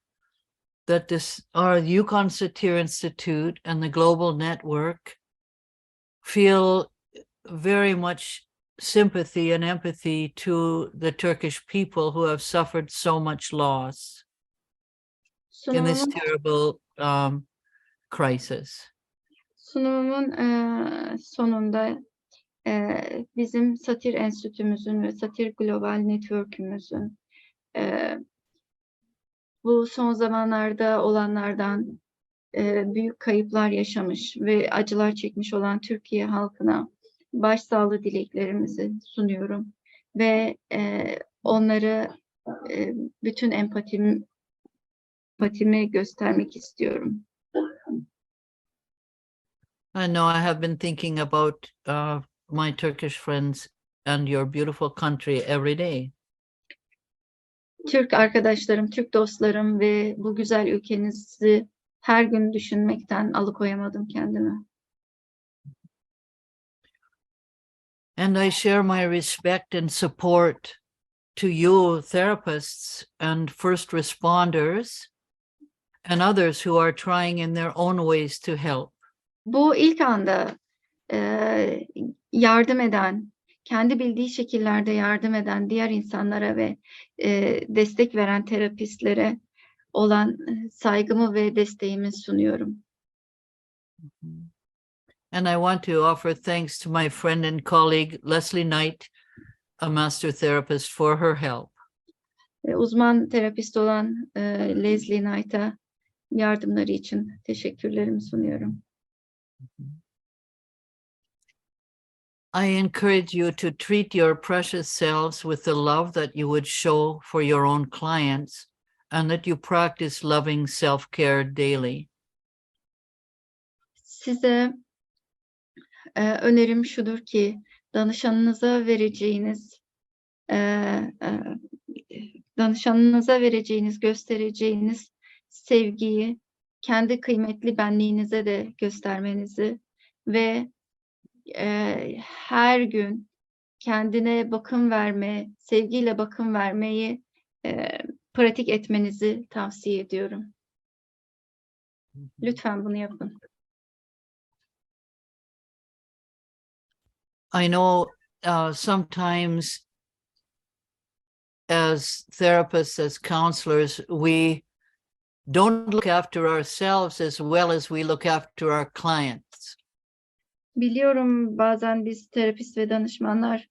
that our Yukon Satir Institute and the Global Network feel very much sympathy and empathy to the Turkish people who have suffered so much loss in this terrible crisis. Sunumumun sonunda bizim Satir Enstitümüzün ve Satir Global Network'ümüzün bu son zamanlarda olanlardan büyük kayıplar yaşamış ve acılar çekmiş olan Türkiye halkına başsağlığı dileklerimizi sunuyorum ve onları bütün empatimi göstermek istiyorum. I know I have been thinking about my Turkish friends and your beautiful country every day. Türk arkadaşlarım, Türk dostlarım ve bu güzel ülkenizi her gün düşünmekten alıkoyamadım kendimi. And I share my respect and support to you therapists and first responders and others who are trying in their own ways to help. Bu ilk anda yardım eden kendi bildiği şekillerde yardım eden diğer insanlara ve destek veren terapistlere olan saygımı ve desteğimi sunuyorum. And I want to offer thanks to my friend and colleague, Leslie Knight, a master therapist, for her help. Uzman terapist olan Leslie Knight'a yardımları için teşekkürlerimi sunuyorum. I encourage you to treat your precious selves with the love that you would show for your own clients, and that you practice loving self-care daily. Size önerim şudur ki danışanınıza vereceğiniz, göstereceğiniz sevgiyi kendi kıymetli benliğinize de göstermenizi ve her gün kendine bakım verme, sevgiyle bakım vermeyi pratik etmenizi tavsiye ediyorum. Lütfen bunu yapın. I know sometimes as therapists, as counselors, we don't look after ourselves as well as we look after our clients. Biliyorum bazen biz terapist ve danışmanlar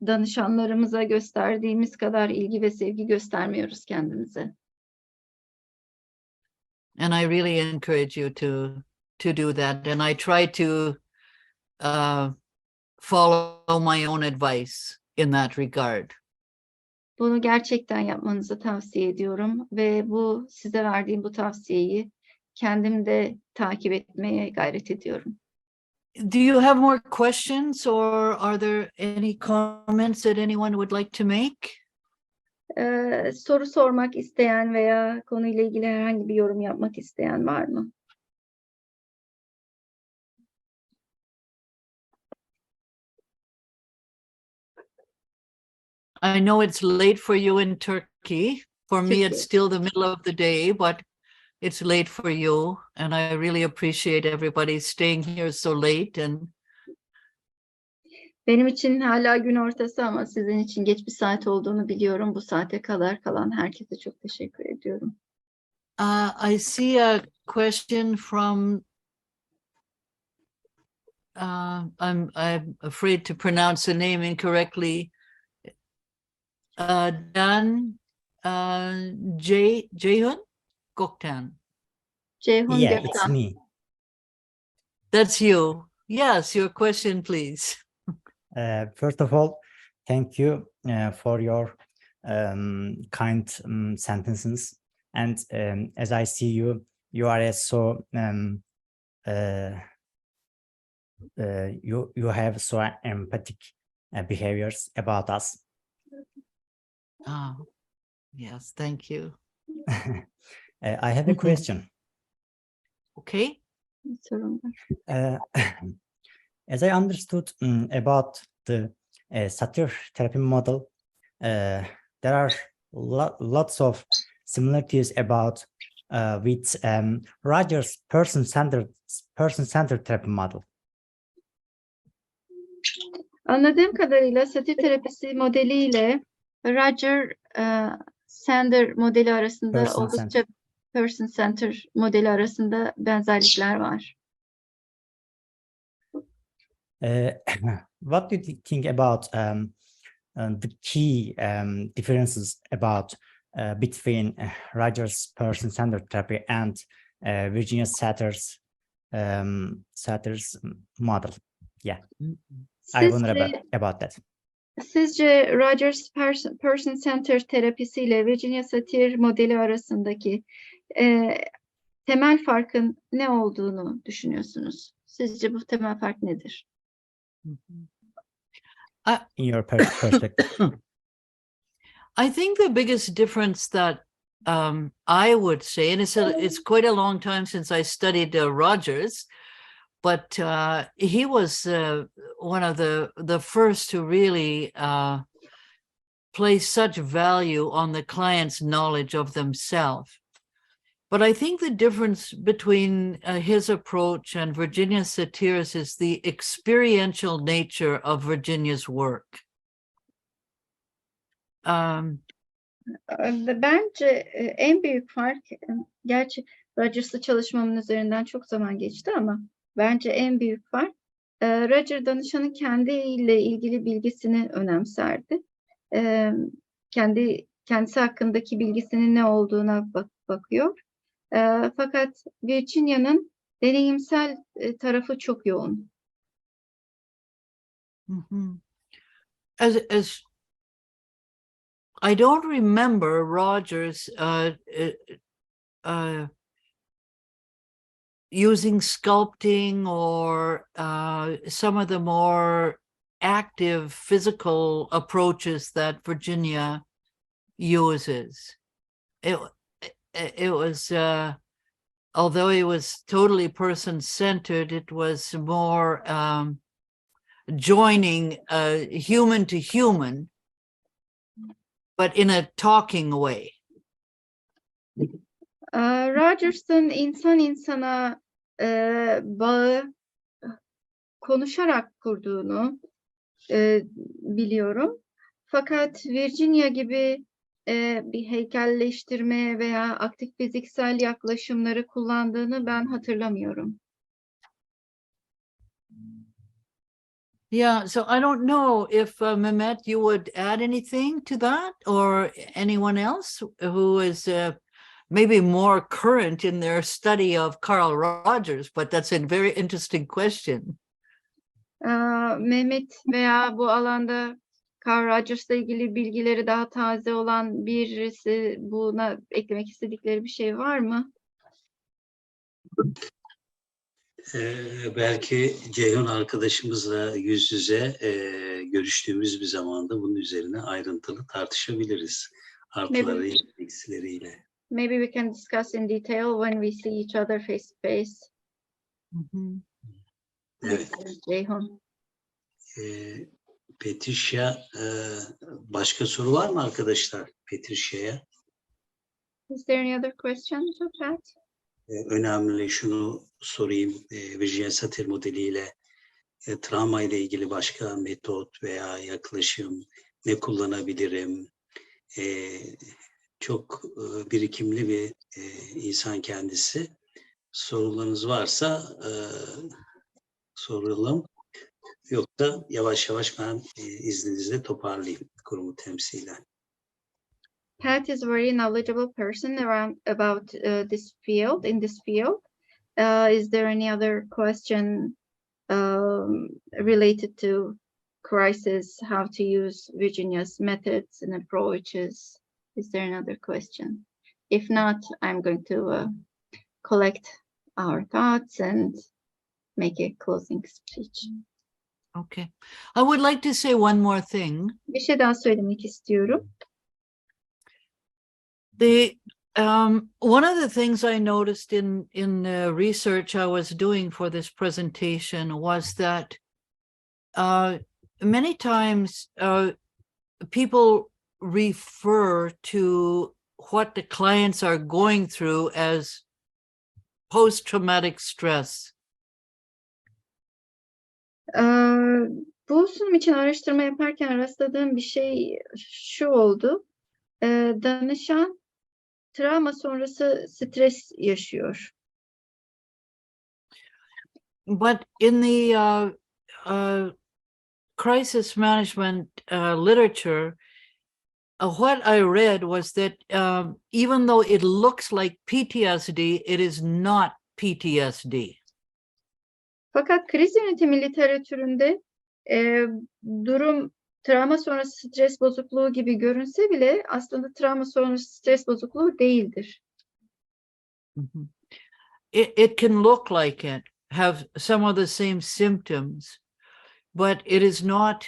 danışanlarımıza gösterdiğimiz kadar ilgi ve sevgi göstermiyoruz kendimize. And I really encourage you to do that. And I try to follow my own advice in that regard. Bunu gerçekten yapmanızı tavsiye ediyorum ve bu size verdiğim bu tavsiyeyi kendim de takip etmeye gayret ediyorum. Do you have more questions, or are there any comments that anyone would like to make? Soru sormak isteyen veya konuyla ilgili herhangi bir yorum yapmak isteyen var mı? I know it's late for you in Turkey. For me, it's Turkey. still the middle of the day, but it's late for you. And I really appreciate everybody staying here so late. And Benim için hala gün ortası ama sizin için geç bir saat olduğunu biliyorum. Bu saate kadar kalan herkese çok teşekkür ediyorum. I see a question from, I'm afraid to pronounce the name incorrectly. Dan Ceyhun Goktan. Ceyhun Yeah, it's Gökten. me. That's you. Yes, your question, please. First of all, thank you for your kind sentences. And as I see you, you are so you have so empathic behaviors about us. Oh, yes, thank you. I have a question. Okay. Sorun var. As I understood about the Satir therapy model, there are lots of similarities about with Rogers person-centered therapy model. Anladığım kadarıyla Satir terapisi modeliyle Roger Sander modeli arasında Person oldukça person center modeli arasında benzerlikler var. What do you think about the key differences about between Rogers person-centered therapy and Virginia Satir's model? Yeah, I wonder about that. Sizce Rogers person center terapisiyle Virginia Satir modeli arasındaki temel farkın ne olduğunu düşünüyorsunuz? Sizce bu temel fark nedir? In your perspective. I think the biggest difference that I would say, and it's quite a long time since I studied Rogers, but he was one of the first to really place such value on the client's knowledge of themselves. But I think the difference between his approach and Virginia Satir's is the experiential nature of Virginia's work. Bence en büyük fark, gerçi Rogers'la çalışmamın üzerinden çok zaman geçti ama bence en büyük fark, Roger danışanın kendiyle ilgili bilgisini önemserdi. Kendisi hakkındaki bilgisinin ne olduğuna bakıyor. Fakat Virginia'nın deneyimsel tarafı çok yoğun. As I don't remember Rogers using sculpting or some of the more active physical approaches that Virginia uses. It was, although it was totally person-centered, it was more joining human to human, but in a talking way. Rogers'ın insan insana bağı konuşarak kurduğunu biliyorum. Fakat Virginia gibi bir heykelleştirme veya aktif fiziksel yaklaşımları kullandığını ben hatırlamıyorum. Yeah, so I don't know if Mehmet, you would add anything to that, or anyone else who is maybe more current in their study of Carl Rogers, but that's a very interesting question. Mehmet veya bu alanda Carl Rogers'la ilgili bilgileri daha taze olan birisi, buna eklemek istedikleri bir şey var mı? Belki Ceyhun arkadaşımızla yüz yüze görüştüğümüz bir zamanda bunun üzerine ayrıntılı tartışabiliriz. Artları, eksileriyle. Maybe we can discuss in detail when we see each other face to face. Evet. Ceyhun. Patricia, başka soru var mı arkadaşlar Patricia'ya? Is there any other questions of that? Önemli şunu sorayım, Virginia Satir modeliyle travma ile ilgili başka metot veya yaklaşım ne kullanabilirim? Çok birikimli bir insan kendisi. Sorularınız varsa soralım. Yoksa yavaş yavaş ben izninizle toparlayayım kurumu temsilen. Pat is a very knowledgeable person about this field, in this field. Is there any other question related to crisis, how to use Virginia's methods and approaches? Is there another question? If not, I'm going to collect our thoughts and make a closing speech. Okay. I would like to say one more thing. Bir şey daha söylemek istiyorum. One of the things I noticed in the research I was doing for this presentation was that many times people refer to what the clients are going through as post-traumatic stress. Bu sunum için araştırma yaparken rastladığım bir şey şu oldu. Danışan travma sonrası stres yaşıyor. But in the crisis management literature, what I read was that even though it looks like PTSD, it is not PTSD. Fakat kriz yönetimi literatüründe durum travma sonrası stres bozukluğu gibi görünse bile aslında travma sonrası stres bozukluğu değildir. It can look like it, have some of the same symptoms, but it is not.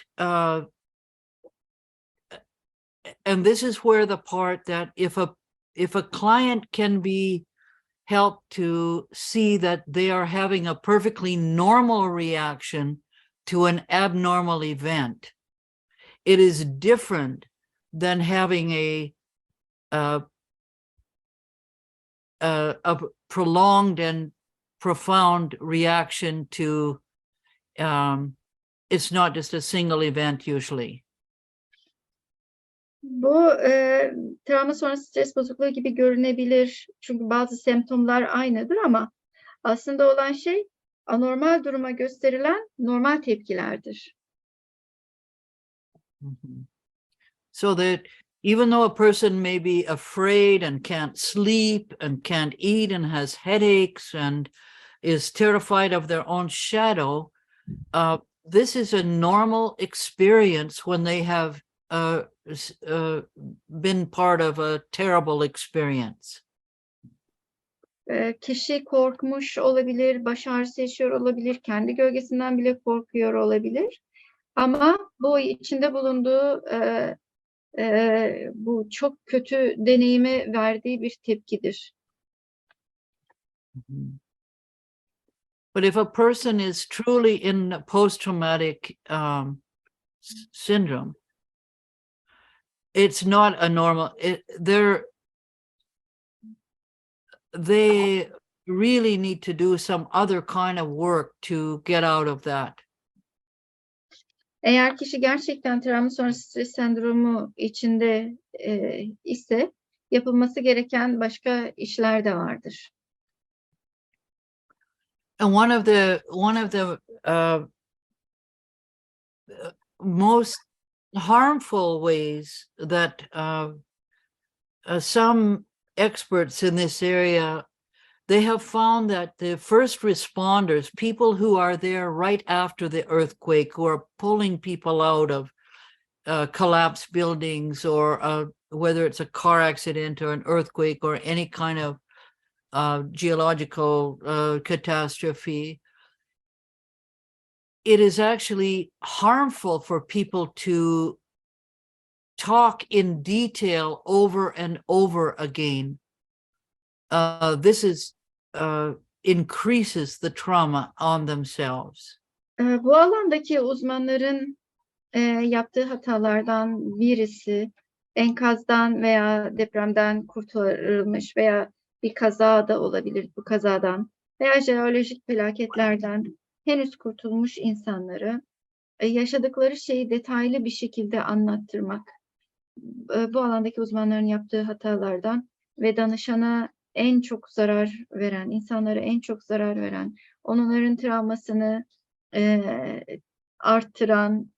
And this is where the part that if a client can be helped to see that they are having a perfectly normal reaction to an abnormal event, it is different than having a a prolonged and profound reaction to, it's not just a single event usually. Bu travma sonrası stres bozukluğu gibi görünebilir. Çünkü bazı semptomlar aynıdır ama aslında olan şey anormal duruma gösterilen normal tepkilerdir. So that even though a person may be afraid and can't sleep and can't eat and has headaches and is terrified of their own shadow, this is a normal experience when they have been part of a terrible experience. Kişi korkmuş olabilir, baş ağrısı yaşıyor olabilir, kendi gölgesinden bile korkuyor olabilir. Ama bu içinde bulunduğu bu çok kötü deneyimi verdiği bir tepkidir. But if a person is truly in post-traumatic syndrome, it's not a normal, they really need to do some other kind of work to get out of that. Eğer kişi gerçekten travma sonrası stres sendromu içinde ise yapılması gereken başka işler de vardır. And one of the most harmful ways that some experts in this area, they have found that the first responders, people who are there right after the earthquake, who are pulling people out of collapsed buildings, or whether it's a car accident or an earthquake or any kind of geological catastrophe, it is actually harmful for people to talk in detail over and over again. This is increases the trauma on themselves. Bu alandaki uzmanların yaptığı hatalardan birisi, enkazdan veya depremden kurtarılmış veya bir kaza da olabilir, bu kazadan veya jeolojik felaketlerden henüz kurtulmuş insanları yaşadıkları şeyi detaylı bir şekilde anlattırmak. Bu alandaki uzmanların yaptığı hatalardan ve danışana en çok zarar veren, insanlara en çok zarar veren, onların travmasını arttıran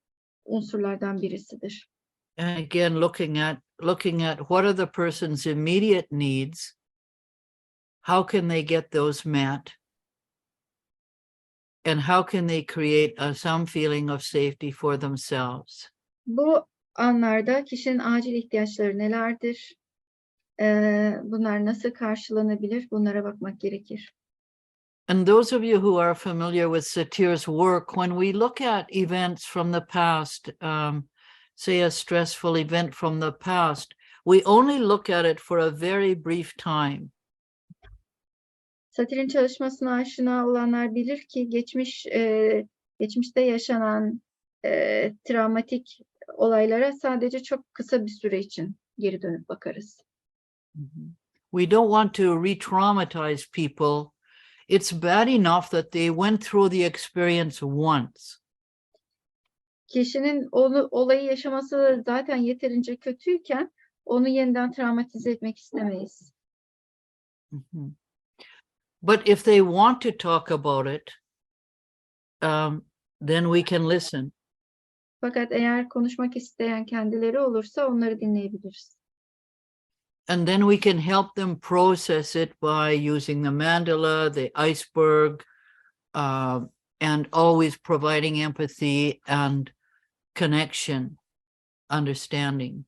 unsurlardan birisidir. And again, looking at what are the person's immediate needs, how can they get those met, and how can they create some feeling of safety for themselves. Bu anlarda kişinin acil ihtiyaçları nelerdir? Bunlar nasıl karşılanabilir? Bunlara bakmak gerekir. And those of you who are familiar with Satir's work, when we look at events from the past, say a stressful event from the past, we only look at it for a very brief time. Satir'in çalışmasına aşina olanlar bilir ki geçmişte yaşanan travmatik olaylara sadece çok kısa bir süre için geri dönüp bakarız. We don't want to re-traumatize people. It's bad enough that they went through the experience once. Kişinin olayı yaşaması zaten yeterince kötüyken onu yeniden travmatize etmek istemeyiz. But if they want to talk about it, then we can listen. Fakat eğer konuşmak isteyen kendileri olursa onları dinleyebiliriz. And then we can help them process it by using the mandala, the iceberg, and always providing empathy and connection, understanding.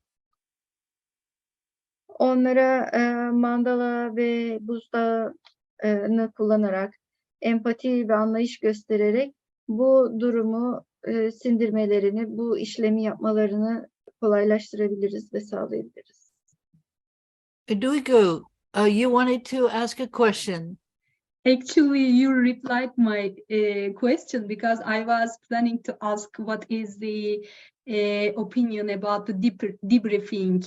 Onlara mandala ve buzdağını kullanarak, empati ve anlayış göstererek bu durumu sindirmelerini, bu işlemi yapmalarını kolaylaştırabiliriz ve sağlayabiliriz. Duygu, you wanted to ask a question. Actually, you replied my question because I was planning to ask what is the opinion about the debriefing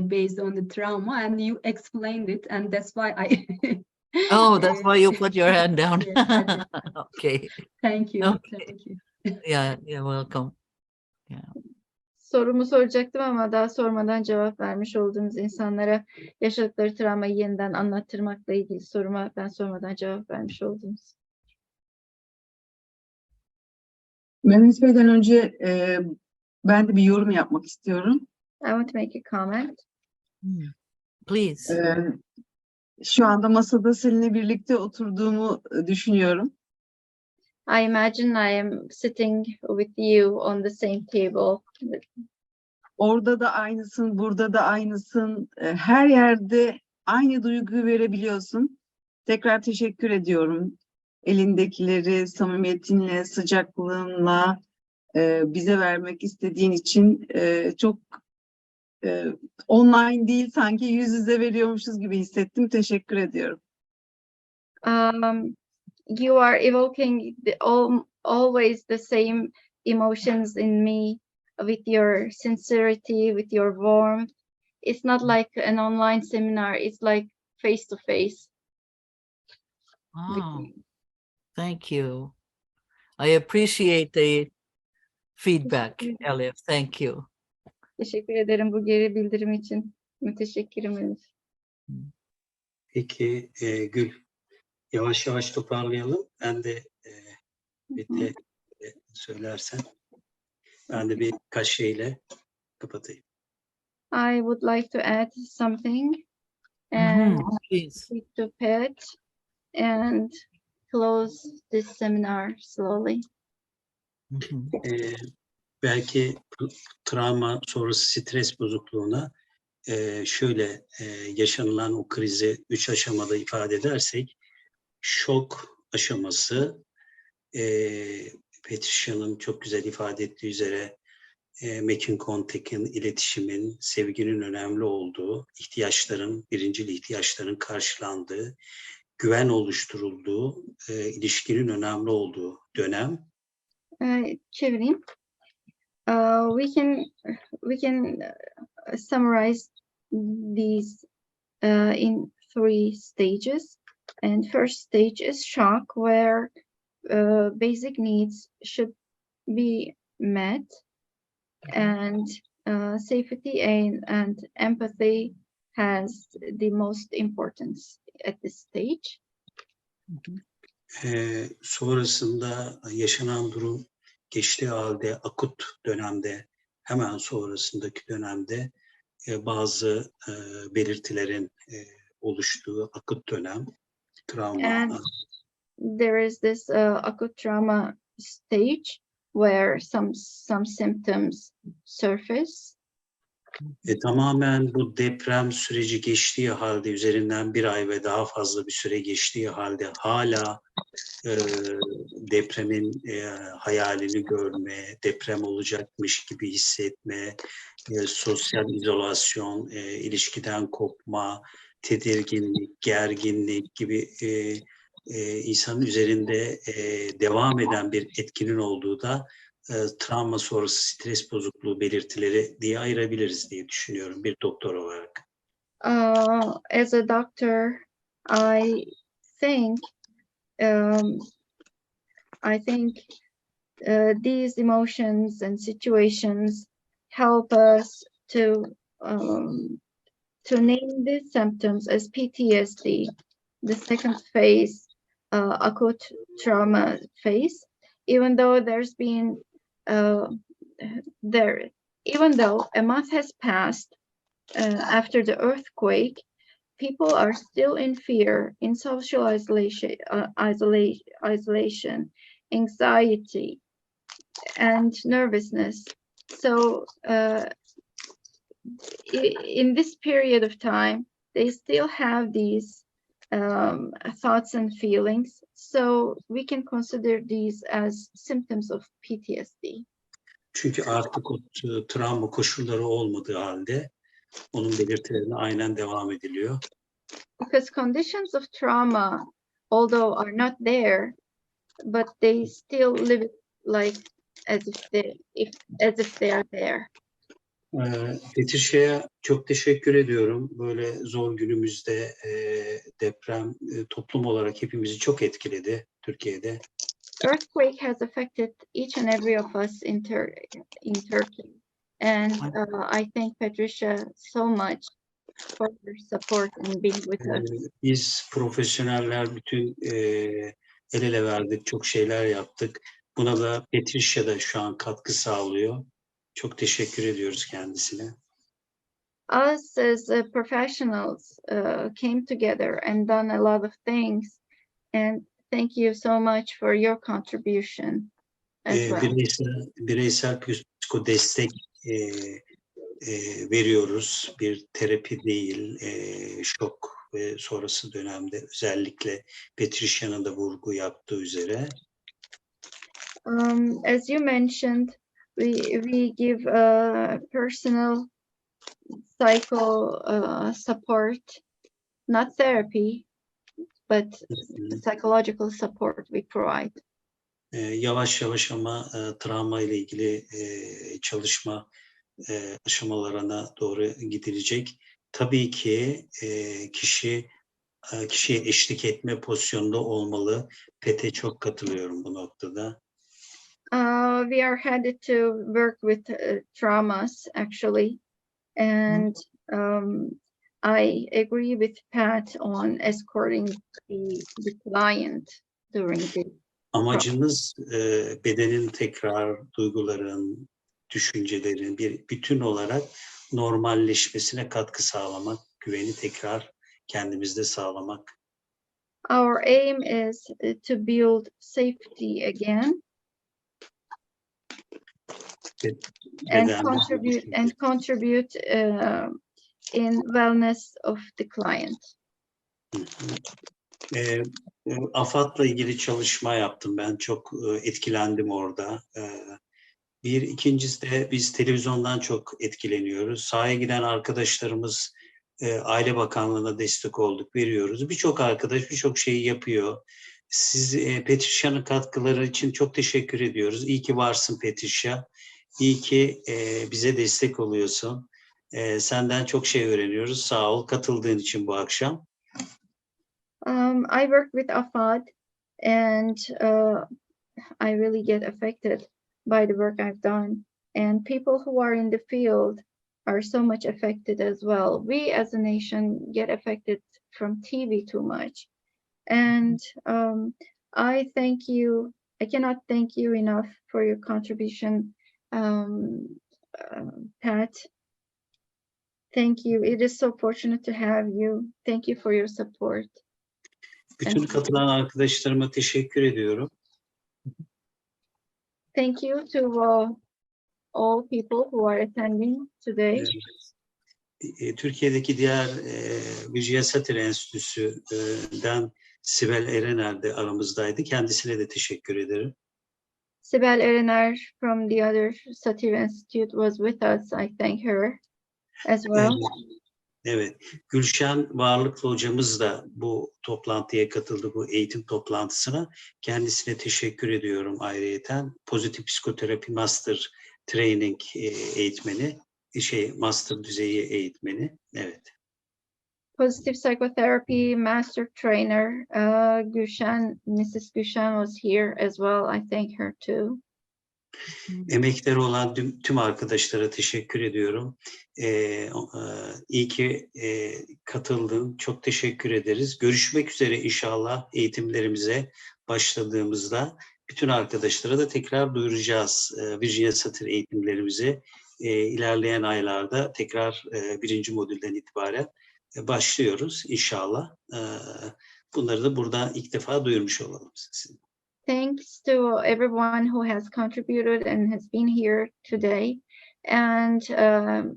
based on the trauma, and you explained it, and that's why I. Oh, that's why you put your hand down. Yes, I did. Okay. Thank you. Okay. Thank you. Yeah, you're welcome. Yeah. Sorumu soracaktım ama daha sormadan cevap vermiş olduğunuz insanlara yaşadıkları travmayı yeniden anlattırmakla ilgili soruma ben sormadan cevap vermiş oldunuz. Mehmet Bey'den önce ben de bir yorum yapmak istiyorum. I want to make a comment. Please. Şu anda masada seninle birlikte oturduğumu düşünüyorum. I imagine I am sitting with you on the same table. Orada da aynısın, burada da aynısın. Her yerde aynı duyguyu verebiliyorsun. Tekrar teşekkür ediyorum. Elindekileri samimiyetinle, sıcaklığınla bize vermek istediğin için çok online değil, sanki yüz yüze veriyormuşuz gibi hissettim. Teşekkür ediyorum. You are evoking always the same emotions in me with your sincerity, with your warmth. It's not like an online seminar, it's like face to face. Wow. Thank you. I appreciate the feedback, Elif. Thank you. Teşekkür ederim bu geri bildirim için. Müteşekkirim Elif. Peki Gül, yavaş yavaş toparlayalım. Ben de bir de söylersen ben de birkaç şeyle kapatayım. I would like to add something and Please. speak to Pat and close this seminar slowly. Belki travma sonrası stres bozukluğuna şöyle yaşanılan o krizi 3 aşamada ifade edersek, şok aşaması, Patricia'nın çok güzel ifade ettiği üzere making contact'in, iletişimin, sevginin önemli olduğu, ihtiyaçların, birincil ihtiyaçların karşılandığı, güven oluşturulduğu, ilişkinin önemli olduğu dönem. Çevireyim. We can summarize these in 3 stages. And first stage is shock, where basic needs should be met, and safety and empathy has the most importance at this stage. Sonrasında yaşanan durum geçtiği halde akut dönemde, hemen sonrasındaki dönemde bazı belirtilerin oluştuğu akut dönem, travma. And there is this acute trauma stage where some symptoms surface. Tamamen bu deprem süreci geçtiği halde, üzerinden 1 ay ve daha fazla bir süre geçtiği halde hala depremin hayalini görme, deprem olacakmış gibi hissetme, sosyal izolasyon, ilişkiden kopma, tedirginlik, gerginlik gibi insanın üzerinde devam eden bir etkinin olduğu da travma sonrası stres bozukluğu belirtileri diye ayırabiliriz diye düşünüyorum bir doktor olarak. As a doctor, I think these emotions and situations help us to name these symptoms as PTSD, the second phase, acute trauma phase. Even though there's been even though a month has passed after the earthquake, people are still in fear, in social isolation, anxiety, and nervousness. So in this period of time, they still have these thoughts and feelings. So we can consider these as symptoms of PTSD. Çünkü artık o travma koşulları olmadığı halde onun belirtilerine aynen devam ediliyor. Because conditions of trauma, although are not there, but they still live like as if they are there. Patricia'ya çok teşekkür ediyorum. Böyle zor günümüzde deprem toplum olarak hepimizi çok etkiledi Türkiye'de. Earthquake has affected each and every of us in Turkey, and I thank Patricia so much for her support and being with us. Biz profesyoneller bütün el ele verdik, çok şeyler yaptık. Buna da Patricia da şu an katkı sağlıyor. Çok teşekkür ediyoruz kendisine. Us as professionals came together and done a lot of things, and thank you so much for your contribution as well. Bireysel psiko destek veriyoruz. Bir terapi değil, şok ve sonrası dönemde özellikle Patricia'nın da vurgu yaptığı üzere. As you mentioned, we give personal support, not therapy, but psychological support we provide. Yavaş yavaş ama travma ile ilgili çalışma aşamalarına doğru gidilecek. Tabii ki kişiye eşlik etme pozisyonunda olmalı. PET'e çok katılıyorum bu noktada. We are headed to work with traumas actually, and I agree with Pat on escorting the client during the. Amacımız bedenin tekrar duyguların, düşüncelerin bir bütün olarak normalleşmesine katkı sağlamak, güveni tekrar kendimizde sağlamak. Our aim is to build safety again and contribute in wellness of the client. AFAD'la ilgili çalışma yaptım. Ben çok etkilendim orada. İkincisi de biz televizyondan çok etkileniyoruz. Sahaya giden arkadaşlarımız Aile Bakanlığı'na destek olduk, veriyoruz. Birçok arkadaş birçok şeyi yapıyor. Siz Patricia'nın katkıları için çok teşekkür ediyoruz. İyi ki varsın Patricia. İyi ki bize destek oluyorsun. Senden çok şey öğreniyoruz. Sağ ol katıldığın için bu akşam. I work with AFAD, and I really get affected by the work I've done. And people who are in the field are so much affected as well. We as a nation get affected from TV too much. And I thank you. I cannot thank you enough for your contribution, Pat. Thank you. It is so fortunate to have you. Thank you for your support. Bütün katılan arkadaşlarıma teşekkür ediyorum. Thank you to all people who are attending today. Türkiye'deki diğer Müdahale Satir Enstitüsü'den Sibel Erener de aramızdaydı. Kendisine de teşekkür ederim. Sibel Erener from the other Satir Institute was with us. I thank her as well. Evet. Gülşen Varlıklı hocamız da bu toplantıya katıldı, bu eğitim toplantısına. Kendisine teşekkür ediyorum ayrıyeten. Pozitif Psikoterapi Master Training eğitmeni, master düzeyi eğitmeni. Evet. Positive Psychotherapy Master Trainer, Mrs. Gülşen was here as well. I thank her too. Emekleri olan tüm arkadaşlara teşekkür ediyorum. İyi ki katıldın. Çok teşekkür ederiz. Görüşmek üzere inşallah eğitimlerimize başladığımızda. Bütün arkadaşlara da tekrar duyuracağız Virginia Satir eğitimlerimizi. İlerleyen aylarda tekrar 1. modülden itibaren başlıyoruz inşallah. Bunları da burada ilk defa duyurmuş olalım sizinle. Thanks to everyone who has contributed and has been here today. And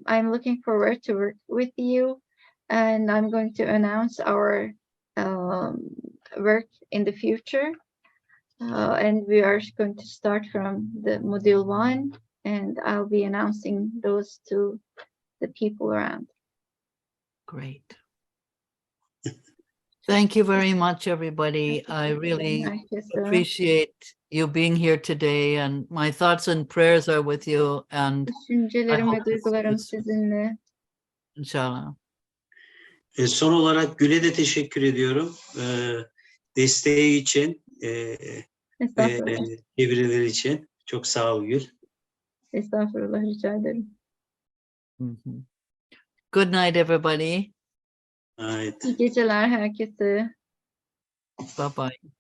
I'm looking forward to work with you. And I'm going to announce our work in the future. And we are going to start from the Module 1. And I'll be announcing those to the people around. Great. Thank you very much, everybody. I really Herkese. appreciate you being here today, and my thoughts and prayers are with you, and I Düşüncelerim hope ve duygularım it's sizinle. inshallah. Son olarak Gül'e de teşekkür ediyorum. Desteği için ve Estağfurullah. çeviriler için. Çok sağ ol Gül. Estağfurullah, rica ederim. Mhm. Good night, everybody. Evet. İyi geceler herkese. Bye bye.